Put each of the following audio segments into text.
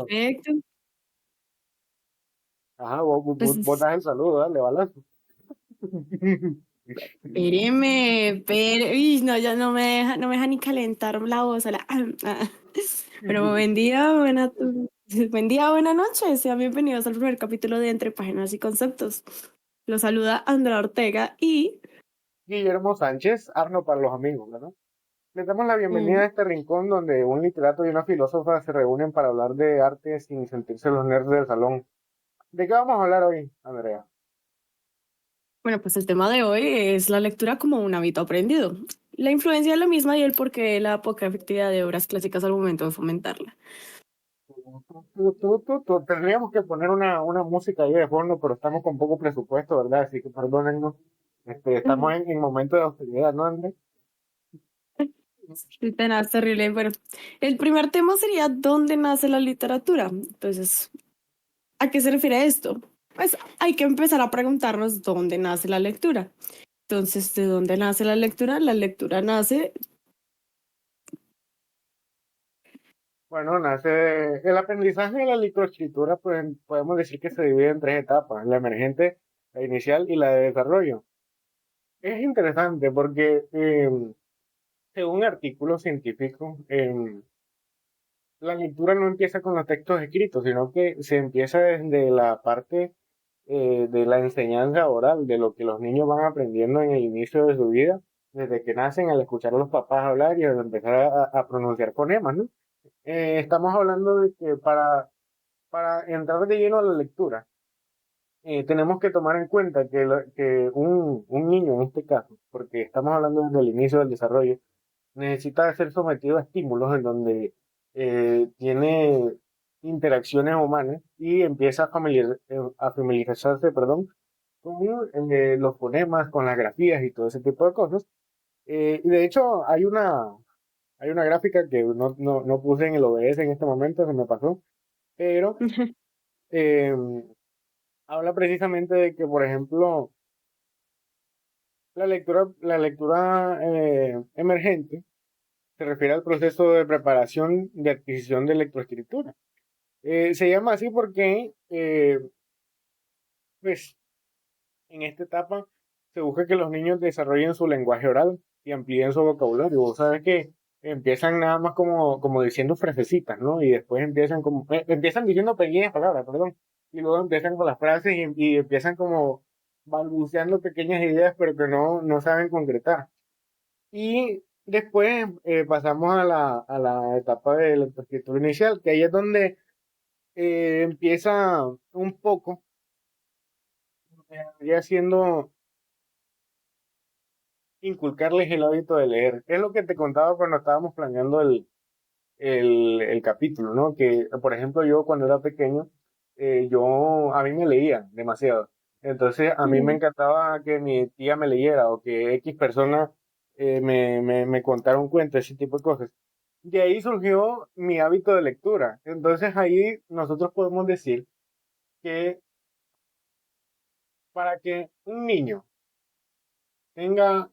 Perfecto. Ajá, vos Pues das el saludo, dale, balazo. espéreme, uy, no, ya no me deja ni calentar la voz. Pero buen día, buen día, buena noche. Sean bienvenidos al primer capítulo de Entre Páginas y Conceptos. Los saluda Andrea Ortega y Guillermo Sánchez, Arno para los amigos, ¿verdad? Les damos la bienvenida mm, a este rincón donde un literato y una filósofa se reúnen para hablar de arte sin sentirse los nerds del salón. ¿De qué vamos a hablar hoy, Andrea? bueno, pues el tema de hoy es la lectura como un hábito aprendido. La influencia de la misma y el porqué de la poca efectividad de obras clásicas al momento de fomentarla. Tendríamos que poner una música ahí de fondo, pero estamos con poco presupuesto, ¿verdad? Así que perdónennos. Estamos en momento de austeridad, ¿no, Andrea? Sí, tenaz, terrible. Bueno, el primer tema sería ¿dónde nace la literatura? Entonces, ¿a qué se refiere esto? Pues hay que empezar a preguntarnos dónde nace la lectura. Entonces, ¿de dónde nace la lectura? La lectura nace. Bueno, nace el aprendizaje de la lectoescritura, pues podemos decir que se divide en tres etapas, la emergente, la inicial y la de desarrollo. Es interesante porque según artículos científicos, la lectura no empieza con los textos escritos, sino que se empieza desde la parte de la enseñanza oral, de lo que los niños van aprendiendo en el inicio de su vida, desde que nacen al escuchar a los papás hablar y al empezar a pronunciar fonemas, ¿no? Estamos hablando de que para entrar de lleno a la lectura, tenemos que tomar en cuenta que un niño en este caso, porque estamos hablando desde el inicio del desarrollo, necesita ser sometido a estímulos en donde tiene interacciones humanas y empieza a familiarizarse, perdón, con los fonemas, con las grafías y todo ese tipo de cosas. Y de hecho, hay una gráfica que no puse en el OBS en este momento, se me pasó, pero eh, habla precisamente de que, por ejemplo, la lectura emergente se refiere al proceso de preparación de adquisición de lectoescritura. Se llama así porque, pues, en esta etapa se busca que los niños desarrollen su lenguaje oral y amplíen su vocabulario. Vos sabes que empiezan nada más como diciendo frasecitas, ¿no? Y después empiezan diciendo pequeñas palabras, perdón. Y luego empiezan con las frases y empiezan como balbuceando pequeñas ideas, pero que no saben concretar. Y después pasamos a la etapa de la escritura inicial, que ahí es donde empieza un poco, ya siendo inculcarles el hábito de leer. Es lo que te contaba cuando estábamos planeando el capítulo, ¿no? Que, por ejemplo, yo cuando era pequeño, a mí me leía demasiado. Entonces, a mí me encantaba que mi tía me leyera o que X persona me contara un cuento, ese tipo de cosas. De ahí surgió mi hábito de lectura. Entonces, ahí nosotros podemos decir que para que un niño tenga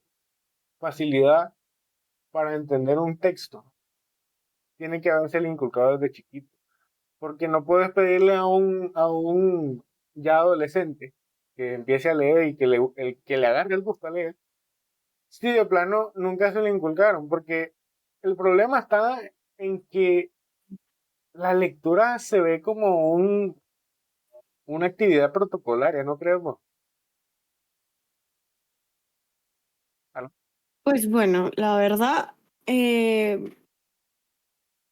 facilidad para entender un texto, tiene que haberse inculcado desde chiquito. Porque no puedes pedirle a un ya adolescente que empiece a leer y que le agarre el gusto a leer, si de plano nunca se le inculcaron, porque el problema está en que la lectura se ve como una actividad protocolaria, ¿no creemos? Pues bueno, la verdad, eh,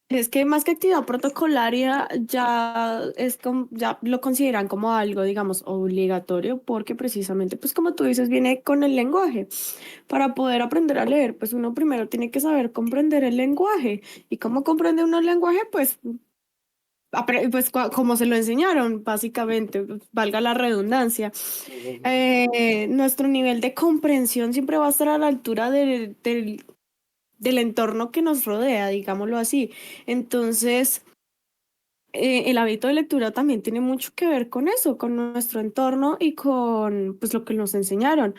es que más que actividad protocolaria ya lo consideran como algo, digamos, obligatorio, porque precisamente, pues como tú dices, viene con el lenguaje. Para poder aprender a leer, pues uno primero tiene que saber comprender el lenguaje. ¿Y cómo comprende uno el lenguaje? Pues, como se lo enseñaron, básicamente, pues, valga la redundancia. Nuestro nivel de comprensión siempre va a estar a la altura del entorno que nos rodea, digámoslo así. Entonces, el hábito de lectura también tiene mucho que ver con eso, con nuestro entorno y con pues lo que nos enseñaron,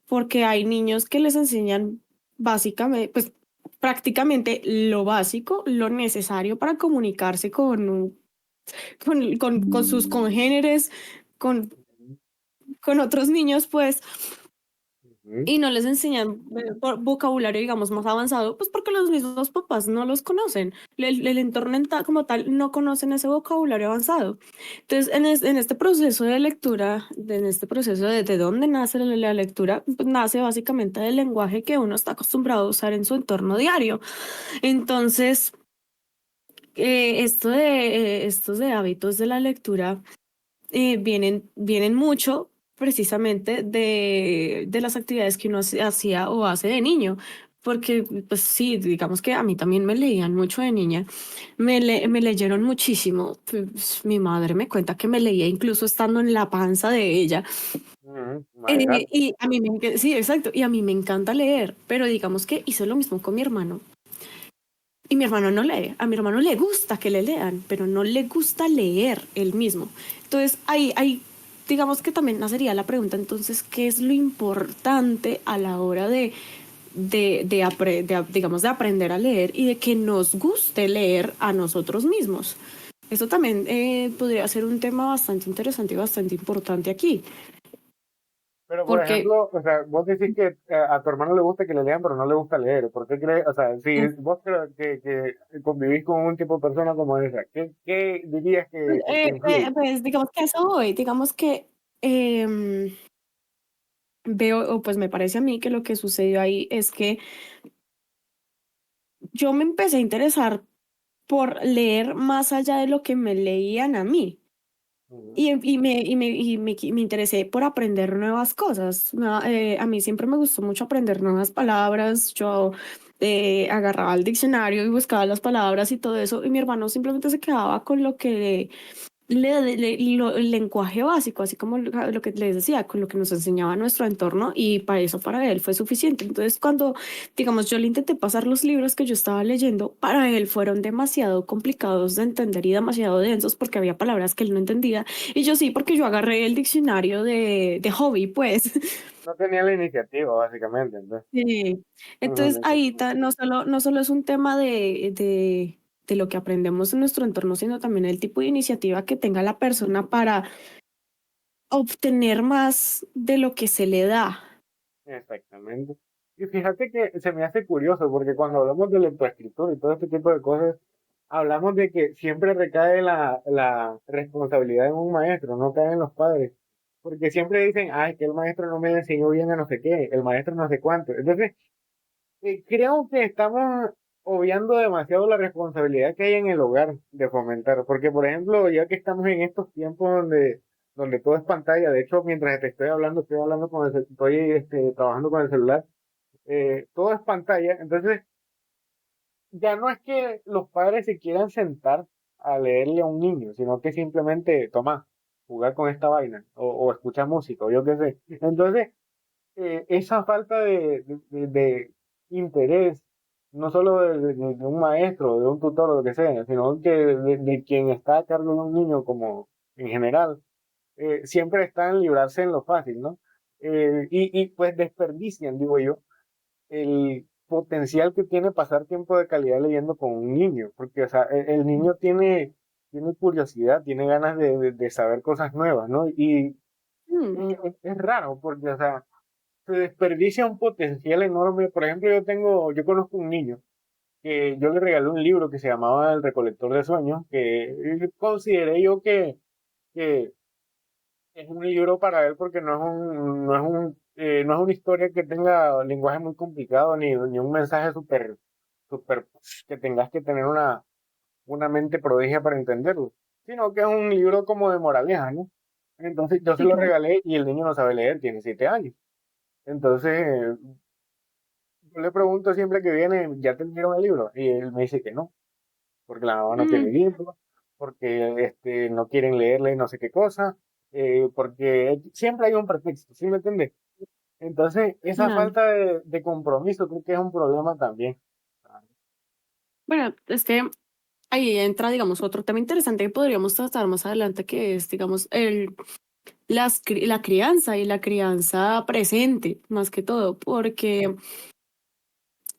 porque hay niños que les enseñan básicamente, pues prácticamente lo básico, lo necesario para comunicarse con un con sus congéneres, con, con otros niños, pues, Ujú. y no les enseñan vocabulario, digamos, más avanzado, pues porque los mismos papás no los conocen. El entorno como tal no conocen ese vocabulario avanzado. Entonces, en este proceso de lectura, en este proceso de dónde nace la lectura, pues nace básicamente del lenguaje que uno está acostumbrado a usar en su entorno diario. Entonces, estos de hábitos de la lectura vienen mucho precisamente de las actividades que uno hacía o hace de niño. Porque, pues sí, digamos que a mí también me leían mucho de niña. Me leyeron muchísimo. Pues, mi madre me cuenta que me leía incluso estando en la panza de ella. Ujú. Imagínate. Y a mí sí, exacto. Y a mí me encanta leer, pero digamos que hice lo mismo con mi hermano. Y mi hermano no lee. A mi hermano le gusta que le lean, pero no le gusta leer él mismo. Entonces, digamos que también nacería la pregunta, entonces, ¿qué es lo importante a la hora digamos, de aprender a leer y de que nos guste leer a nosotros mismos? Eso también podría ser un tema bastante interesante y bastante importante aquí, Pero, por porque ejemplo, o sea, vos decís que a tu hermano le gusta que le lean, pero no le gusta leer. ¿Por qué crees? O sea, si vos que convivís con un tipo de persona como esa, ¿qué dirías que influye? pues digamos que a eso voy, digamos que em, veo, o pues me parece a mí que lo que sucedió ahí es que yo me empecé a interesar por leer más allá de lo que me leían a mí. Ujú. Me interesé por aprender nuevas cosas. A mí siempre me gustó mucho aprender nuevas palabras. Yo agarraba el diccionario y buscaba las palabras y todo eso. Y mi hermano simplemente se quedaba con lo que el lenguaje básico, así como lo que les decía, con lo que nos enseñaba nuestro entorno y para eso para él fue suficiente. Entonces, cuando, digamos, yo le intenté pasar los libros que yo estaba leyendo, para él fueron demasiado complicados de entender y demasiado densos porque había palabras que él no entendía. Y yo sí, porque yo agarré el diccionario de hobby, pues. No tenía la iniciativa, básicamente. Entonces, Sí. Entonces ujú. ahí no solo es un tema de lo que aprendemos en nuestro entorno, sino también el tipo de iniciativa que tenga la persona para obtener más de lo que se le da. Exactamente. Y fíjate que se me hace curioso, porque cuando hablamos de lectoescritura y todo este tipo de cosas, hablamos de que siempre recae la responsabilidad en un maestro, no cae en los padres. Porque siempre dicen, ay, que el maestro no me enseñó bien a no sé qué, el maestro no sé cuánto. Entonces, creo que estamos obviando demasiado la responsabilidad que hay en el hogar de fomentar. Porque, por ejemplo, ya que estamos en estos tiempos donde todo es pantalla, de hecho, mientras te estoy hablando estoy trabajando con el celular, todo es pantalla, entonces ya no es que los padres se quieran sentar a leerle a un niño, sino que simplemente, toma, jugar con esta vaina, o escuchar música, o yo qué sé. Entonces, esa falta de interés, no solo de un maestro, de un tutor o lo que sea, sino que de quien está a cargo de un niño como en general, siempre está en librarse en lo fácil, ¿no? Y pues desperdician, digo yo, el potencial que tiene pasar tiempo de calidad leyendo con un niño, porque, o sea, el niño tiene curiosidad, tiene ganas de saber cosas nuevas, ¿no? Mm, Y es raro, porque, o sea, se desperdicia un potencial enorme. Por ejemplo, yo conozco un niño que yo le regalé un libro que se llamaba El Recolector de Sueños, que consideré yo que es un libro para él porque no es una historia que tenga lenguaje muy complicado ni un mensaje súper que tengas que tener una mente prodigia para entenderlo, sino que es un libro como de moraleja, ¿no? Entonces yo se sí, lo claro. regalé y el niño no sabe leer, tiene 7 años. Entonces yo le pregunto siempre que viene, ¿ya te dieron el libro? Y él me dice que no, porque la mamá no tiene Mm, libro, porque no quieren leerle no sé qué cosa, porque siempre hay un pretexto, ¿sí me entiendes? Entonces, esa claro. falta de compromiso creo que es un problema también. Bueno, es que ahí entra, digamos, otro tema interesante que podríamos tratar más adelante, que es, digamos, la crianza y la crianza presente, más que todo, porque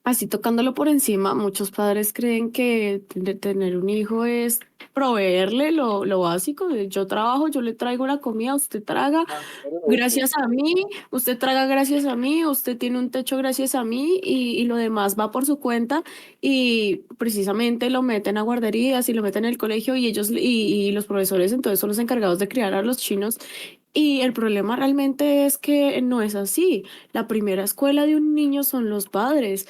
Así tocándolo por encima, muchos padres creen que tener un hijo es proveerle lo básico. Yo trabajo, yo le traigo la comida, usted traga Mantener el vehículo. gracias a mí, usted traga gracias a mí, usted tiene un techo gracias a mí y lo demás va por su cuenta y precisamente lo meten a guarderías y lo meten en el colegio y y los profesores entonces son los encargados de criar a los chinos. Y el problema realmente es que no es así. La primera escuela de un niño son los padres.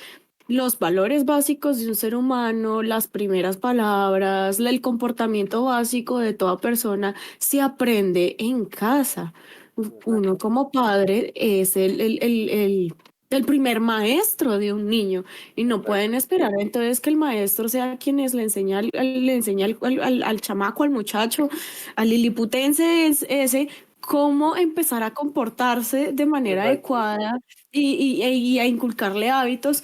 Los valores básicos de un ser humano, las primeras palabras, el comportamiento básico de toda persona se aprende en casa. Uno Exacto. como padre es el primer maestro de un niño y no pueden Exacto. esperar entonces que el maestro sea quien le enseña, le enseña al chamaco, al muchacho, al liliputense ese, cómo empezar a comportarse de manera Exacto. adecuada y a inculcarle hábitos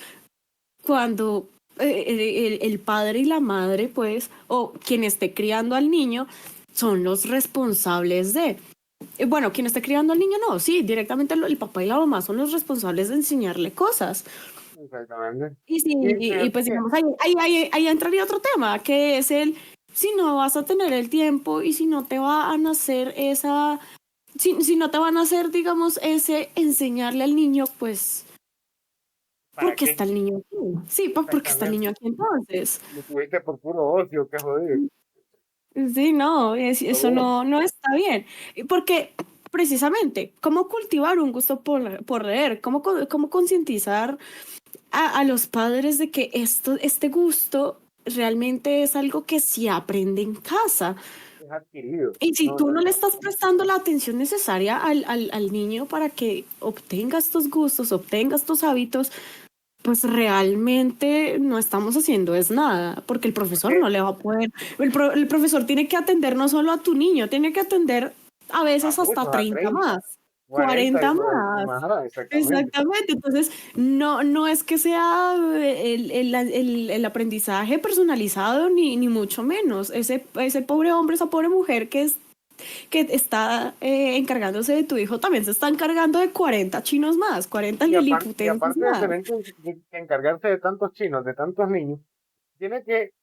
cuando el padre y la madre, pues, o quien esté criando al niño, son los responsables de. Bueno, quien esté criando al niño, no, sí, directamente el papá y la mamá son los responsables de enseñarle cosas. Exactamente. Y sí, Y y fíjate pues que, digamos, ahí entraría otro tema, que es si no vas a tener el tiempo y si no te va a nacer si no te van a hacer, digamos, ese enseñarle al niño, pues ¿por ¿para qué qué? está el niño aquí? Sí, ¿por qué está el niño Exactamente. aquí entonces? Lo tuviste por puro ocio, qué jodido. Sí, no, Pero eso bueno, no está bien. Y porque precisamente, ¿cómo cultivar un gusto por leer? ¿Cómo concientizar a los padres de que este gusto realmente es algo que se aprende en casa? es adquirido. Y si No, tú no, no le no. estás prestando la atención necesaria al niño para que obtenga estos gustos, obtenga estos hábitos, pues realmente no estamos haciendo es nada, porque el profesor Porque no le va a poder, el profesor tiene que atender no solo a tu niño, tiene que atender a a veces hasta muchos, a 30 30 más, 40 y 40 40 más. más, ah, exactamente. Exactamente, entonces no es que sea el aprendizaje personalizado ni mucho menos. Ese pobre hombre, esa pobre mujer que está encargándose de tu hijo también se está encargando de 40 chinos más, 40 Y liliputenses aparte de más. tener que encargarse de tantos chinos, de tantos niños, tiene que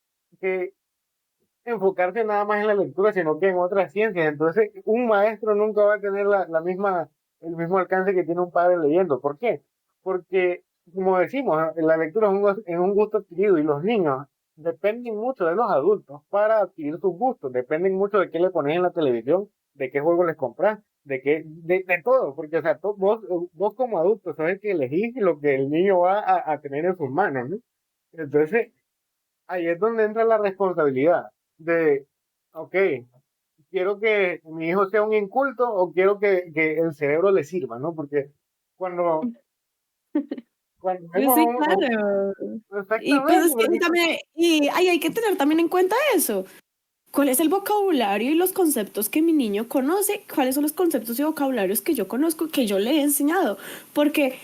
enfocarse nada más en la lectura, sino que en otras ciencias. Entonces, un maestro nunca va a tener la misma, el mismo alcance que tiene un padre leyendo. ¿Por qué? Porque, como decimos, la lectura es un gusto adquirido y los niños dependen mucho de los adultos para adquirir sus gustos, dependen mucho de qué le pones en la televisión, de qué juego les compras, de todo, porque, o sea, vos como adulto sabes que elegís lo que el niño va a tener en sus manos, ¿no? Entonces, ahí es donde entra la responsabilidad de, ok, quiero que mi hijo sea un inculto o quiero que el cerebro le sirva, ¿no? Porque cuando, cuando vemos Sí, claro. Y pues exactamente, es que porque también, y hay que tener también en cuenta eso. ¿Cuál es el vocabulario y los conceptos que mi niño conoce? ¿Cuáles son los conceptos y vocabularios que yo conozco, que yo le he enseñado? Porque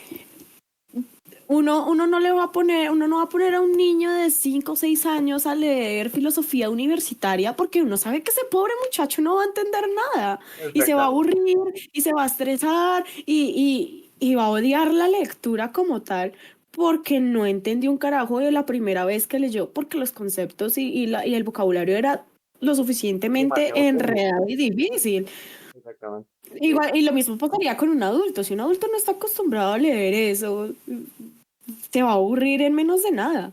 uno no le va a poner, uno no va a poner a un niño de 5 o 6 años a leer filosofía universitaria porque uno sabe que ese pobre muchacho no va a entender nada y se va a exactamente, aburrir y se va a estresar y va a odiar la lectura como tal porque no entendió un carajo de la primera vez que leyó porque los conceptos y el vocabulario era lo suficientemente demasiado técnico, enredado y difícil. exactamente. Igual, y lo mismo pasaría con un adulto. Si un adulto no está acostumbrado a leer eso, te va a aburrir en menos de nada.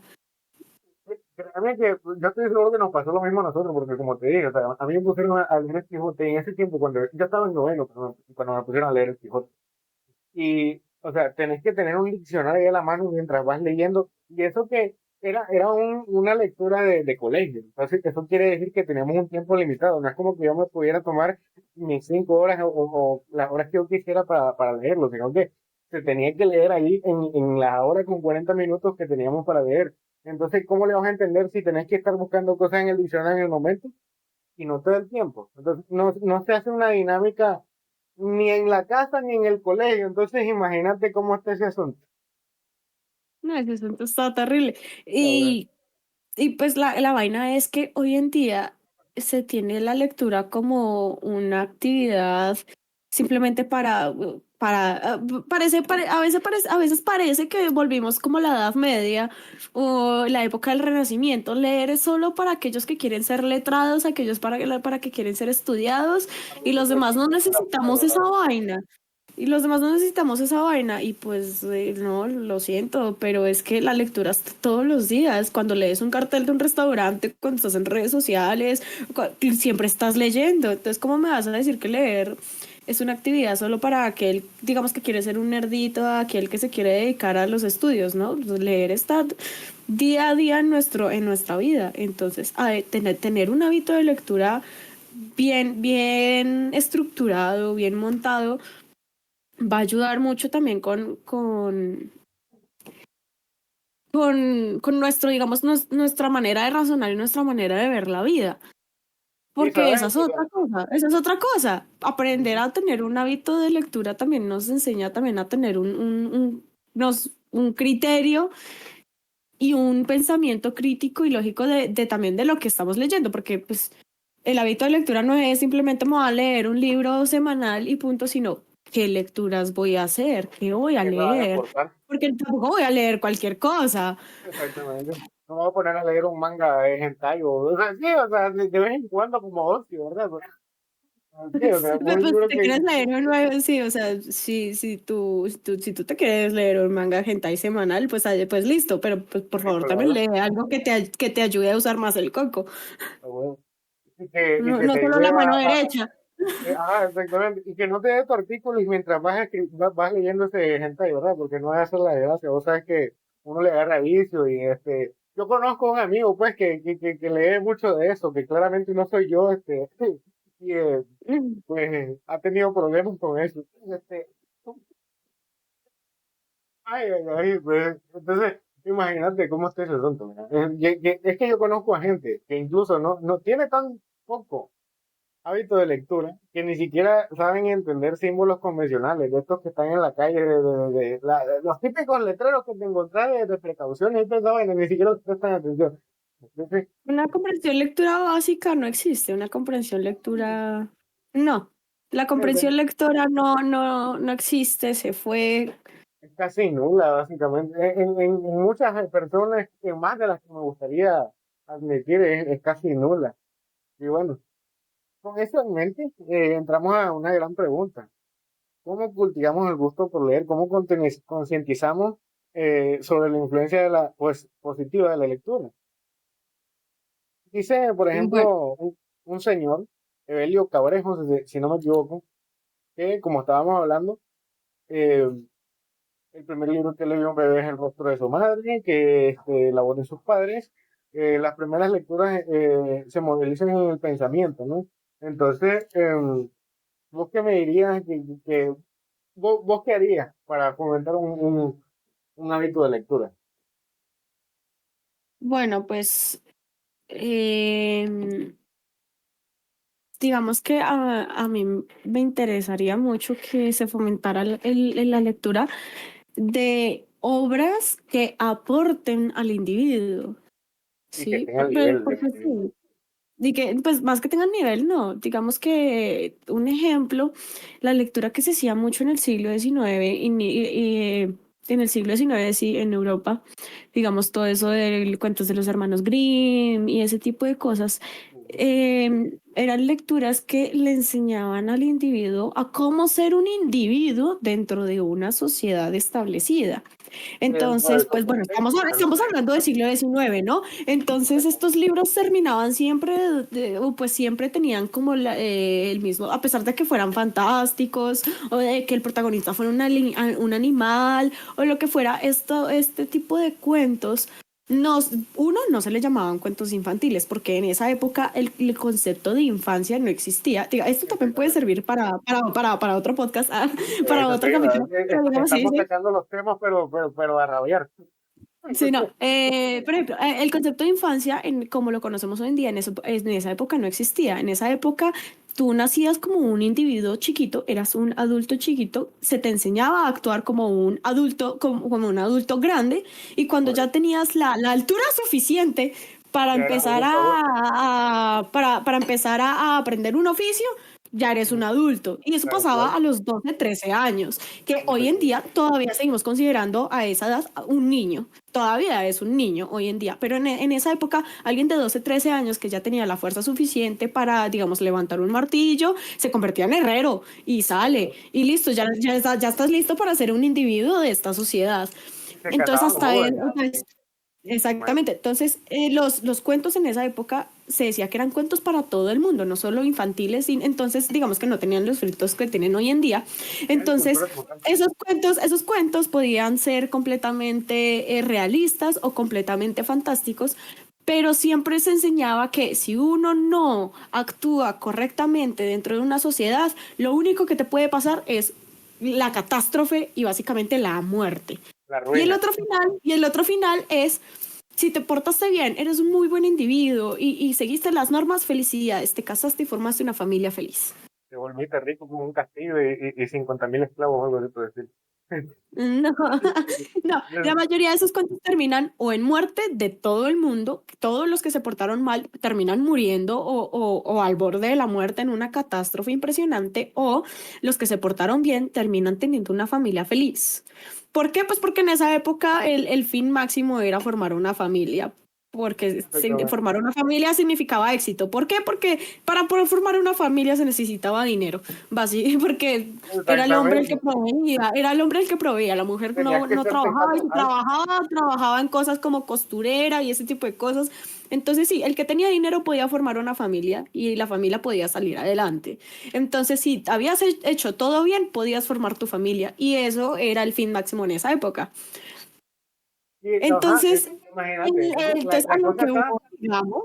Créeme que yo estoy seguro que nos pasó lo mismo a nosotros, porque como te dije, o sea, a mí me pusieron a leer el Quijote en ese tiempo, cuando yo estaba en noveno, cuando me pusieron a leer el Quijote. Y, o sea, tenés que tener un diccionario ahí a la mano mientras vas leyendo. Y eso que era una lectura de colegio. Entonces, eso quiere decir que tenemos un tiempo limitado. No es como que yo me pudiera tomar mis 5 horas o las horas que yo quisiera para leerlo, sino que se tenía que leer ahí en la hora con 40 minutos que teníamos para leer. Entonces, ¿cómo le vas a entender si tenés que estar buscando cosas en el diccionario en el momento y no todo el tiempo? Entonces, no se hace una dinámica ni en la casa ni en el colegio. Entonces, imagínate cómo está ese asunto. No, ese asunto está terrible. La verdad. Y pues la vaina es que hoy en día se tiene la lectura como una actividad simplemente para A veces parece que volvimos como la Edad Media o la época del Renacimiento. Leer es solo para aquellos que quieren ser letrados, aquellos para que quieren ser estudiados, y los demás no necesitamos esa vaina. Y los demás no necesitamos esa vaina. Y pues no, lo siento, pero es que la lectura está todos los días. Cuando lees un cartel de un restaurante, cuando estás en redes sociales, siempre estás leyendo. Entonces, ¿cómo me vas a decir que leer es una actividad solo para aquel, digamos, que quiere ser un nerdito, aquel que se quiere dedicar a los estudios, ¿no? Pues leer está día a día en nuestra vida. Entonces, tener un hábito de lectura bien estructurado, bien montado, va a ayudar mucho también con nuestro, digamos, nuestra manera de razonar y nuestra manera de ver la vida. Y Porque sabes, esa es otra cosa. Aprender a tener un hábito de lectura también nos enseña también a tener un criterio y un pensamiento crítico y lógico de también de lo que estamos leyendo, porque pues el hábito de lectura no es simplemente me voy a leer un libro semanal y punto, sino qué lecturas voy a hacer, qué voy a que me van a leer, aportar. porque tampoco voy a leer cualquier cosa. Exactamente. No me voy a poner a leer un manga de hentai o sea, sí, o sea, de vez en cuando como ocio, ¿verdad? Sí, o sea, un Pues, si libro te que quieres leer un nuevo, sí, o sea, si tú te quieres leer un manga hentai semanal, pues, pues listo, pero pues, por sí, favor pero también bueno, lee algo que te ayude a usar más el coco, pero bueno, y no, que no te solo ayude la mano derecha. exactamente, y que no te dé tu artículo y mientras vas leyendo ese hentai, ¿verdad? Porque no es hacer la gracia, vos sabes que uno le agarra vicio y yo conozco un amigo pues que lee mucho de eso, que claramente no soy yo, y pues ha tenido problemas con eso. Este, pues, entonces, imagínate cómo está ese asunto, ¿verdad? Es que yo conozco a gente que incluso no tiene tan poco hábito de lectura que ni siquiera saben entender símbolos convencionales, de estos que están en la calle, de los típicos letreros que te encontrás de precauciones y toda esa vaina, ni siquiera prestan atención. Entonces, Una comprensión lectura básica no existe, una comprensión lectura no. La comprensión lectora no existe, se fue. es casi nula, básicamente. En muchas personas, en más de las que me gustaría admitir, es casi nula. Y bueno, con eso en mente, entramos a una gran pregunta. ¿Cómo cultivamos el gusto por leer? ¿Cómo concientizamos sobre la influencia de la, pues, positiva de la lectura? Dice, por Bueno, ejemplo, un señor, Evelio Cabrejo, si no me equivoco, que como estábamos hablando, eh, el primer libro que leyó un bebé es El rostro de su madre, que la voz de sus padres. Las primeras lecturas se modelizan en el pensamiento, ¿no? Entonces, ¿vos qué me dirías vos qué harías para fomentar un hábito de lectura? bueno, pues digamos que a mí me interesaría mucho que se fomentara la lectura de obras que aporten al individuo, Y que ¿sí? tenga el nivel de... Porque sí. Y que, pues más que tengan nivel, no. Digamos que un ejemplo, la lectura que se hacía mucho en el siglo XIX en el siglo XIX, sí, en Europa, digamos todo eso de cuentos de los hermanos Grimm y ese tipo de cosas, eran lecturas que le enseñaban al individuo a cómo ser un individuo dentro de una sociedad establecida. Dentro de Entonces, su pues bueno, contexto estamos también. hablando del siglo XIX, ¿no? Entonces, estos libros terminaban siempre, o pues siempre tenían como el mismo, a pesar de que fueran fantásticos, o de que el protagonista fuera un animal, o lo que fuera, este tipo de cuentos. No se le llamaban cuentos infantiles, porque en esa época el concepto de infancia no existía. Diga, esto también puede Exactamente. servir para otro podcast, para Eso te otro iba, capítulo. Pero digamos, sí, estamos sí. sacando los temas, pero a rabiar. Sí, no. Por ejemplo, el concepto de infancia, como lo conocemos hoy en día, en esa época no existía. En esa época tú nacías como un individuo chiquito, eras un adulto chiquito, se te enseñaba a actuar como un adulto, como un adulto grande, y cuando ya Correcto. tenías la altura suficiente para Ya eras empezar adulto adulto. para empezar a aprender un oficio, ya eres un adulto. Y eso Claro, pasaba claro. a los 12, 13 años, que hoy en Exacto. día todavía seguimos considerando a esa edad un niño. Todavía es un niño hoy en día, pero en esa época alguien de 12, 13 años que ya tenía la fuerza suficiente para, digamos, levantar un martillo, se convertía en herrero y sale y listo, ya estás listo para ser un individuo de esta sociedad. Y se Entonces casaban los hasta él, jóvenes. exactamente. Entonces, los cuentos en esa época se decía que eran cuentos para todo el mundo, no solo infantiles, entonces digamos que no tenían los frutos que tienen hoy en día. Eran Entonces, culturas como tal. esos cuentos podían ser completamente realistas o completamente fantásticos, pero siempre se enseñaba que si uno no actúa correctamente dentro de una sociedad, lo único que te puede pasar es la catástrofe y básicamente la muerte. La Y el ruina. otro final, es, si te portaste bien, eres un muy buen individuo y seguiste las normas, felicidades, te casaste y formaste una familia feliz. Te volviste rico como un castillo y 50.000 esclavos, algo así por decir. No, no, la mayoría de esos cuentos terminan o en muerte de todo el mundo, todos los que se portaron mal terminan muriendo o al borde de la muerte en una catástrofe impresionante, o los que se portaron bien terminan teniendo una familia feliz. ¿Por qué? Pues porque en esa época el fin máximo era formar una familia. Porque Exactamente. formar una familia significaba éxito. ¿Por qué? Porque para poder formar una familia se necesitaba dinero. Porque era el hombre el que Exactamente. proveía, la mujer Tenías que no ser trabajaba y sensato. si trabajaba en cosas como costurera y ese tipo de cosas. Entonces sí, el que tenía dinero podía formar una familia y la familia podía salir adelante. Entonces si habías hecho todo bien, podías formar tu familia y eso era el fin máximo en esa época. Ajá, Entonces, imagínate. Entonces, entonces a la lo cosa que está. voy, digamos,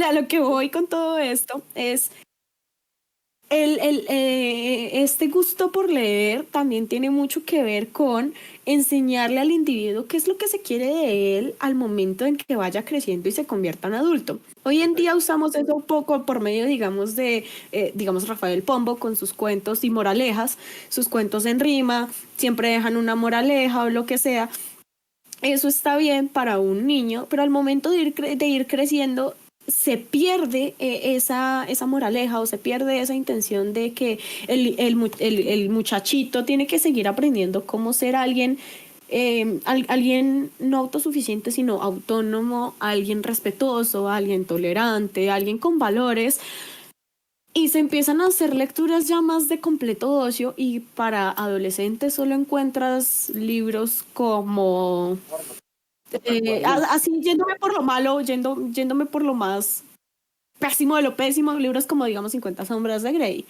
a lo que voy con todo esto es este gusto por leer también tiene mucho que ver con enseñarle al individuo qué es lo que se quiere de él al momento en que vaya creciendo y se convierta en adulto. Hoy en día usamos eso un poco por medio, digamos, digamos, Rafael Pombo con sus cuentos y moralejas, sus cuentos en rima, siempre dejan una moraleja o lo que sea. Eso está bien para un niño, pero al momento de ir creciendo se pierde esa moraleja o se pierde esa intención de que el muchachito tiene que seguir aprendiendo cómo ser alguien, alguien no autosuficiente, sino autónomo, alguien respetuoso, alguien tolerante, alguien con valores. Y se empiezan a hacer lecturas ya más de completo ocio y para adolescentes solo encuentras libros como Porno, tal cual. así yéndome por lo malo, yéndome por lo más pésimo de lo pésimo, libros como digamos 50 sombras de Grey,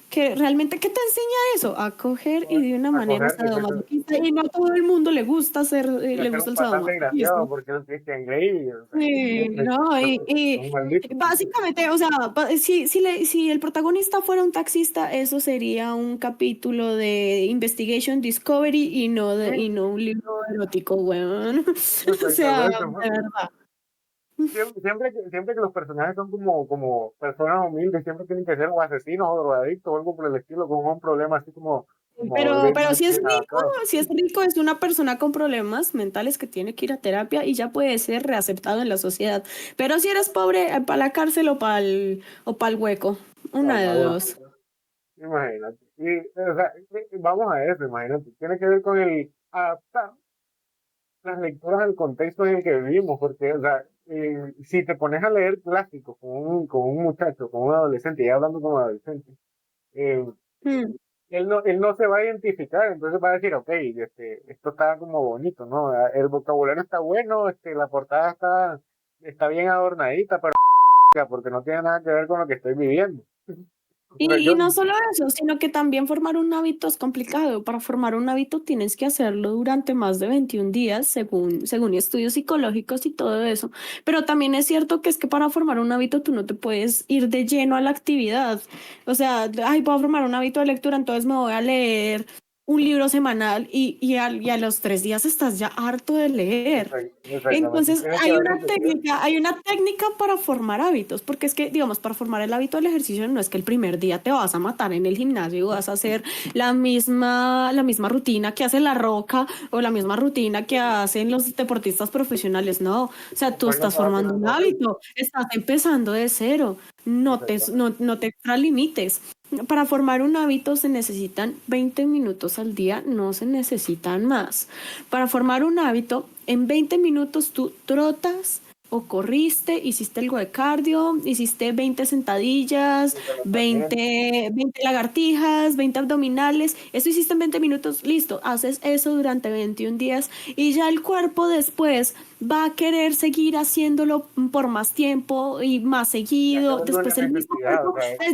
que realmente, ¿qué te enseña eso? A coger y de una A manera coger, exacto. sadomasoquista, y no a todo el mundo le gusta Y a le ser gusta el bastante sadomasoquismo. graciado porque es Christian Grey. O sea, Sí, no, son malditos. básicamente, o sea, si el protagonista fuera un taxista, eso sería un capítulo de Investigation Discovery y no un libro erótico, weón. O sea, Exactamente. de verdad. Siempre que los personajes son como personas humildes, siempre tienen que ser o asesinos o drogadictos o algo por el estilo, con un problema así como Pero bien adaptado. si es rico, es una persona con problemas mentales que tiene que ir a terapia y ya puede ser reaceptado en la sociedad. Pero si eres pobre, para la cárcel o para el hueco, una de dos. Imagínate. O sea, vamos a eso, imagínate. Tiene que ver con el adaptar las lecturas al contexto en el que vivimos, porque, o sea, si te pones a leer clásicos con un muchacho, con un adolescente, ya hablando como adolescente, eh, Mm. él no se va a identificar, entonces va a decir, ok, esto está como bonito, ¿no? El vocabulario está bueno, la portada está bien adornadita, pero porque no tiene nada que ver con lo que estoy viviendo. Pero Y no solo eso, sino que también formar un hábito es complicado. Para formar un hábito tienes que hacerlo durante más de 21 días, según estudios psicológicos y todo eso. Pero también es cierto que es que para formar un hábito tú no te puedes ir de lleno a la actividad. O sea, ay, voy a formar un hábito de lectura, entonces me voy a leer un libro semanal y a los 3 días estás ya harto de leer. Exactamente, Entonces, tiene que haber repetido. hay una técnica para formar hábitos, porque es que, digamos, para formar el hábito del ejercicio no es que el primer día te vas a matar en el gimnasio y vas a hacer la misma rutina que hace La Roca o la misma rutina que hacen los deportistas profesionales, no. O sea, tú Después no estás se va a formando poner un correcto. hábito, estás empezando de cero, Exactamente. no te extralimites. Para formar un hábito se necesitan 20 minutos al día, no se necesitan más. Para formar un hábito, en 20 minutos tú trotas o corriste, hiciste algo de cardio, hiciste 20 sentadillas, Y calentamiento. 20 lagartijas, 20 abdominales, eso hiciste en 20 minutos, listo, haces eso durante 21 días y ya el cuerpo después va a querer seguir haciéndolo por más tiempo y más Ya se seguido, vuelve una después el mismo necesidad, o cuerpo, sea,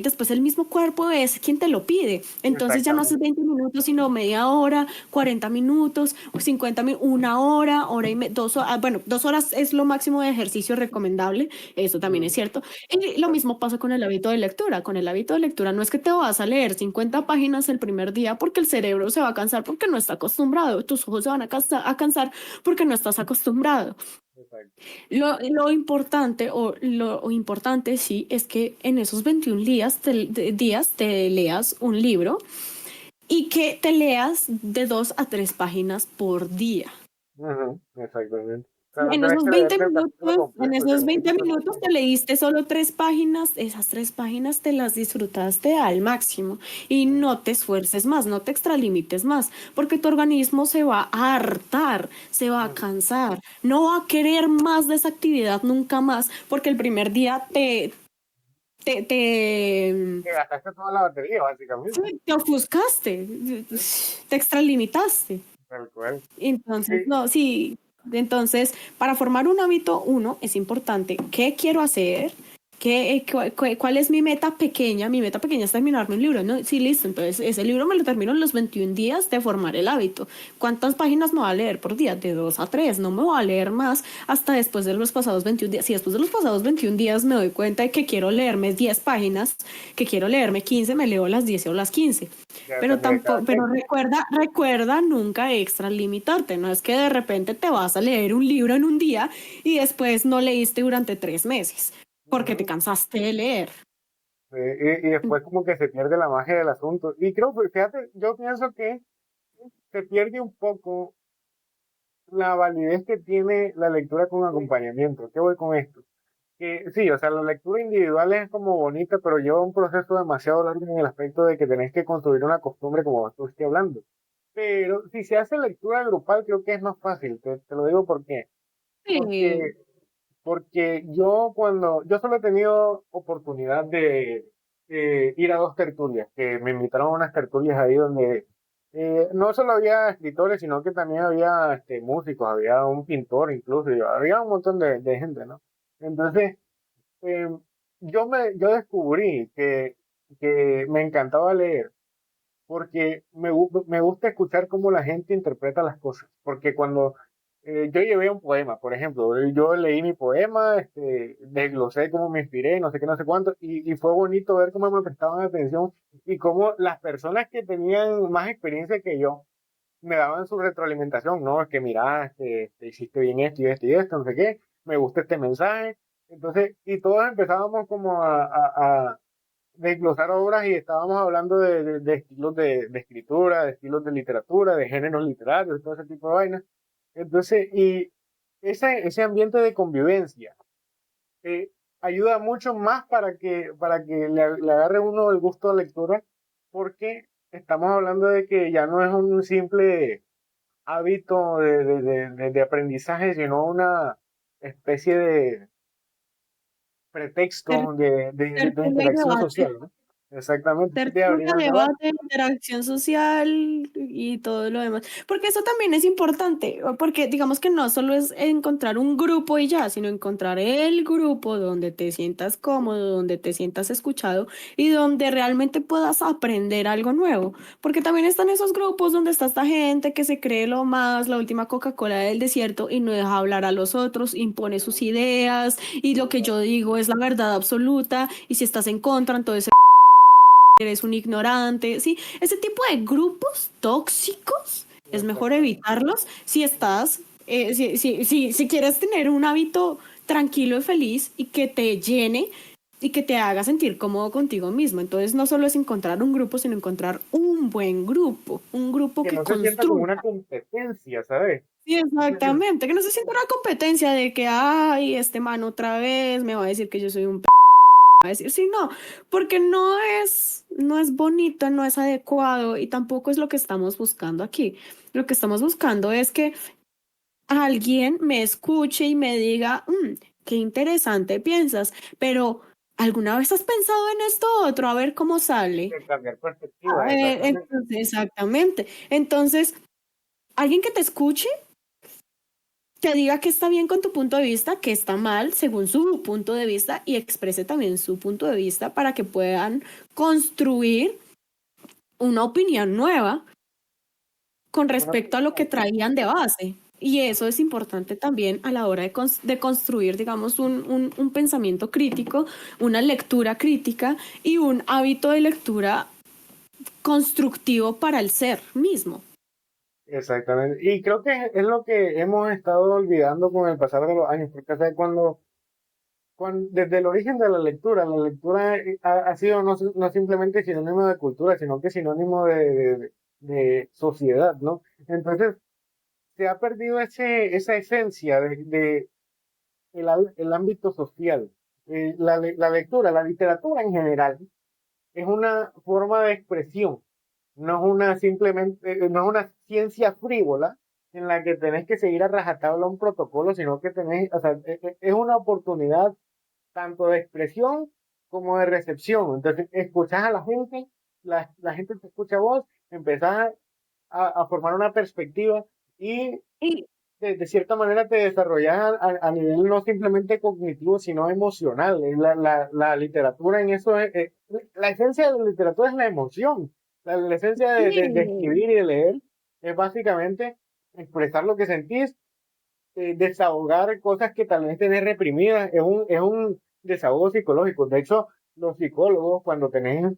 después el mismo cuerpo es quien te lo pide, entonces ya no haces exactamente. 20 minutos, sino media hora, 40 minutos, 50 minutos, una hora, hora y media, 2 horas, bueno, 2 horas es lo máximo de ejercicio recomendable, eso también es Ujú, cierto. Y lo mismo pasa con el hábito de lectura. Con el hábito de lectura no es que te vas a leer 50 páginas el primer día porque el cerebro se va a cansar porque no está acostumbrado, tus ojos se van a cansar porque no estás acostumbrado. exacto. Lo importante o importante sí es que en esos 21 días te leas un libro y que te leas de 2 a 3 páginas por día. Ujú, exactamente. O sea, no En tenés esos que 20 leerte el capítulo minutos, en completo, esos sino 20 uno minutos te leíste solo 3 páginas, esas 3 páginas te las disfrutaste al máximo y Ujú, no te esfuerces más, no te extralimites más, porque tu organismo se va a hartar, se va a ujú. cansar, no va a querer más de esa actividad nunca más, porque el primer día te, te, Que gastaste toda la batería, básicamente. te ofuscaste, Sí, te extralimitaste. tal cual. Entonces, Sí, no, sí. Entonces, para formar un hábito, uno, es importante qué quiero hacer, cuál es mi meta pequeña. Mi meta pequeña es terminarme un libro, ¿no? Sí, listo. Entonces, ese libro me lo termino en los 21 días de formar el hábito. ¿Cuántas páginas me voy a leer por día? De 2 a 3. No me voy a leer más hasta después de los pasados 21 días. Si después de los pasados 21 días me doy cuenta de que quiero leerme 10 páginas, que quiero leerme 15, me leo las 10 o las 15. ya Pero depende de cada tampoco, pero quien. recuerda nunca extralimitarte. No es que de repente te vas a leer un libro en un día y después no leíste durante 3 meses porque te Ujú. cansaste de leer. Y después como que se pierde la magia del asunto. Y creo, pues, fíjate, yo pienso que se pierde un poco la validez que tiene la lectura con acompañamiento. ¿Qué voy con esto? Que sí, o sea, la lectura individual es como bonita, pero lleva un proceso demasiado largo en el aspecto de que tenés que construir una costumbre como tú estás hablando. Pero si se hace lectura grupal, creo que es más fácil. Te lo digo por qué. Porque, Sí, porque yo yo solo he tenido oportunidad de ir a dos tertulias, que me invitaron a unas tertulias ahí donde no solo había escritores, sino que también había músicos, había un pintor incluso, y había un montón de gente, ¿no? Entonces, eh, yo descubrí que me encantaba leer porque me gusta escuchar cómo la gente interpreta las cosas. Porque cuando yo llevé un poema, por ejemplo, yo leí mi poema, desglosé cómo me inspiré, no sé qué, no sé cuánto, y fue bonito ver cómo me prestaban atención y cómo las personas que tenían más experiencia que yo me daban su retroalimentación, no, es que mira, te hiciste bien esto y esto y esto, no sé qué, me gusta este mensaje. Entonces, y todos empezábamos como a desglosar obras y estábamos hablando de estilos de escritura, de estilos de literatura, de géneros literarios, todo ese tipo de vainas. Entonces, y ese ambiente de convivencia eh, ayuda mucho más para que le agarre uno el gusto a la lectura, porque estamos hablando de que ya no es un simple hábito de aprendizaje, sino una especie de pretexto ter- de tertulia y interacción debate. social, ¿no? Exactamente, de abrir Tertulia, el debate. debate, interacción social y todo lo demás. Porque eso también es importante, porque digamos que no solo es encontrar un grupo y ya, sino encontrar el grupo donde te sientas cómodo, donde te sientas escuchado y donde realmente puedas aprender algo nuevo. Porque también están esos grupos donde está esta gente que se cree lo más, la última Coca-Cola del desierto y no deja hablar a los otros, impone sus ideas y lo que yo digo es la verdad absoluta y si estás en contra, entonces eres un ignorante, ¿sí? Ese tipo de grupos tóxicos es mejor Exactamente. evitarlos si estás, si quieres tener un hábito tranquilo y feliz y que te llene y que te haga sentir cómodo contigo mismo. Entonces no solo es encontrar un grupo, sino encontrar un buen grupo, un grupo Que que no se sienta como construya. una competencia, ¿sabes? Sí, No se sienta- exactamente, que no se sienta una competencia de que, ay, este man otra vez me va a decir que yo soy un a decir sí, no, porque no es bonito, no es adecuado y tampoco es lo que estamos buscando aquí. Lo que estamos buscando es que alguien me escuche y me diga, qué interesante piensas, pero ¿alguna vez has pensado en esto otro? A ver cómo sale. De cambiar perspectiva, exactamente. Entonces, exactamente. Entonces, alguien que te escuche, te diga que está bien con tu punto de vista, que está mal según su punto de vista y exprese también su punto de vista para que puedan construir una opinión nueva con Una respecto a lo que persona, traían de base. Y eso es importante también a la hora de construir, digamos, un pensamiento crítico, una lectura crítica y un hábito de lectura constructivo para el ser mismo. exactamente. Y creo que es lo que hemos estado olvidando con el pasar de los años, porque o sea, desde el origen de la lectura ha sido no simplemente sinónimo de cultura, sino que sinónimo de sociedad, ¿no? Entonces, se ha perdido esa esencia de el ámbito social. La lectura, la literatura en general, es una forma de expresión, no es no es una ciencia frívola en la que tenés que seguir a rajatabla un protocolo, sino que tenés, o sea, es una oportunidad tanto de expresión como de recepción. Entonces, escuchás a la gente, la gente te escucha a vos, empezás a formar una perspectiva y Y, de cierta manera te desarrollas a nivel no simplemente cognitivo, sino emocional. La literatura en eso la esencia de la literatura es la emoción. La esencia de y, escribir y de leer es básicamente expresar lo que sentís, desahogar cosas que tal vez tenés reprimidas, es un desahogo psicológico. De hecho, los psicólogos, cuando tenés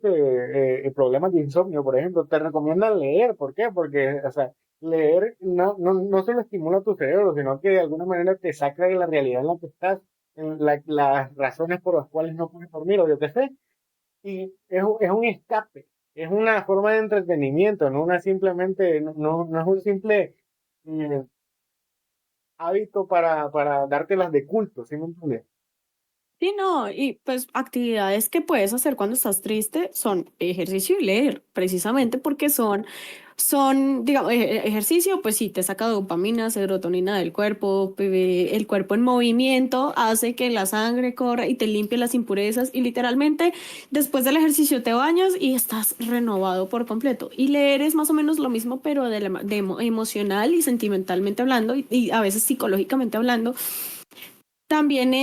problemas de insomnio, por ejemplo, te recomiendan leer. ¿Por qué? Porque, o sea, leer no solo estimula tu cerebro, sino que de alguna manera te saca de la realidad en la que estás, en las razones por las cuales no puedes dormir o yo qué sé. Y es un escape, es una forma de entretenimiento, no una simplemente, no es un simple eh, hábito para dártelas de culto, ¿sí me entiendes? sí, no, y pues actividades que puedes hacer cuando estás triste son ejercicio y leer, precisamente porque digamos, ejercicio, pues sí, te saca dopamina, serotonina del cuerpo, el cuerpo en movimiento hace que la sangre corra y te limpie las impurezas y literalmente después del ejercicio te bañas y estás renovado por completo. Y leer es más o menos lo mismo, pero emocional y sentimentalmente hablando y a veces psicológicamente hablando también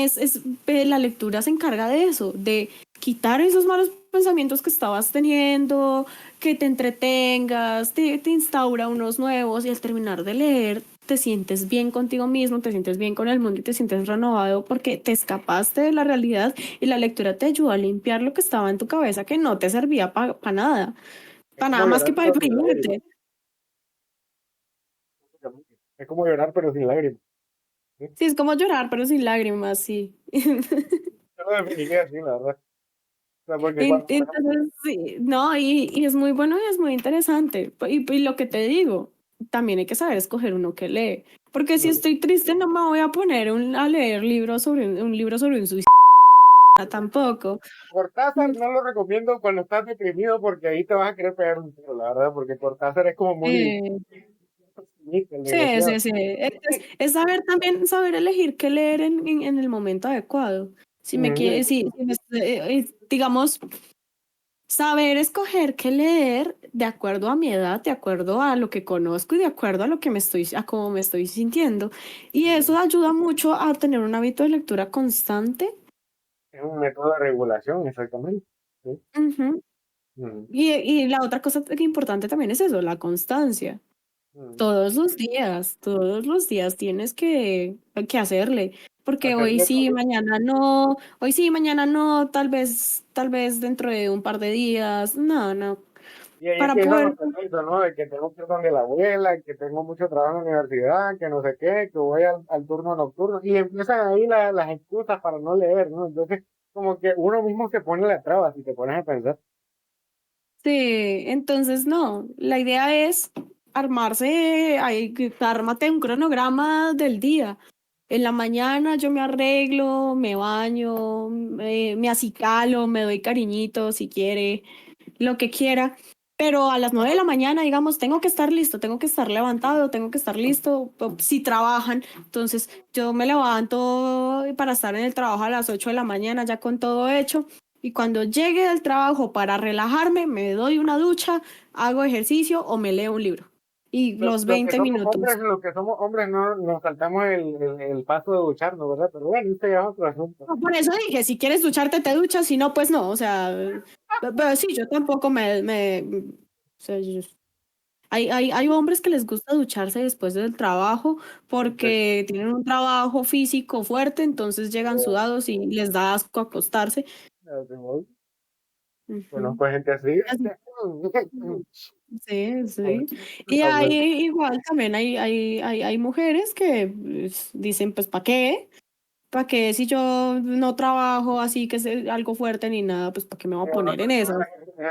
la lectura se encarga de eso, de quitar esos malos pensamientos que estabas teniendo, que te entretengas, te instaura unos nuevos y al terminar de leer te sientes bien contigo mismo, te sientes bien con el mundo y te sientes renovado porque te escapaste de la realidad y la lectura te ayuda a limpiar lo que estaba en tu cabeza que no te servía Es para como nada más que llorar para pero sin lágrimas, deprimirte. básicamente. Es como llorar pero sin lágrimas. ¿Sí? Sí, es como llorar, pero sin lágrimas, sí. Yo lo definiría así, la verdad. O sea, porque cuando, por ejemplo, Entonces, sí, no, y es muy bueno y es muy interesante. Y lo que te digo, también hay que saber escoger uno que lee. Porque si mm, estoy triste, no me voy a poner a leer libros sobre un libro sobre un suicida tampoco. Cortázar Mm, no lo recomiendo cuando estás deprimido porque ahí te vas a querer pegar un tiro, la verdad, porque Cortázar es como muy eh, pesimista, el sí, desgraciado. sí, sí. Es saber también, saber elegir qué leer en el momento adecuado. Si me quiere, Mm, digamos, saber escoger qué leer de acuerdo a mi edad, de acuerdo a lo que conozco y de acuerdo a lo que a cómo me estoy sintiendo. Y mm, eso ayuda mucho a tener un hábito de lectura constante. es un método de regulación, exactamente. Sí. Ujú. Mm, Y la otra cosa que importante también es eso, la constancia. mm. Todos los días tienes que hacerle, porque Hacerle hoy sí, mañana no, tal vez dentro de un par de días, no, no, y ahí para empiezan poder. los permisos, ¿no? De que tengo que ir donde la abuela, que tengo mucho trabajo en la universidad, que no sé qué, que voy al turno nocturno. Y empiezan ahí las excusas para no leer, ¿no? Entonces, como que uno mismo se pone la traba si te pones a pensar. Sí, entonces no, la idea es ármate un cronograma del día En la mañana yo me arreglo, me baño, me acicalo, me doy cariñito si quiere, lo que quiera. Pero a las 9 de la mañana, digamos, tengo que estar listo, tengo que estar levantado, tengo que estar listo. Si trabajan, entonces yo me levanto para estar en el trabajo a las 8 de la mañana ya con todo hecho. Y cuando llegue del trabajo para relajarme, me doy una ducha, hago ejercicio o me leo un libro. Y los Lo que 20 somos hombres, minutos. lo que somos hombres no nos saltamos el paso de ducharnos, ¿verdad? Pero bueno, este ya es otro asunto. No, por eso dije, si quieres ducharte, te duchas, si no, pues no, o sea, pero sí, yo tampoco o sea, hay hombres que les gusta ducharse después del trabajo porque tienen un trabajo físico fuerte, entonces llegan sudados y les da asco acostarse. Ujú. Conozco gente así. Así, sí, sí. Y Ah, hay bueno, igual también hay mujeres que pues, dicen, pues, ¿para qué? ¿Para qué si yo no trabajo así que es algo fuerte ni nada? Pues ¿para qué me voy a poner en eso?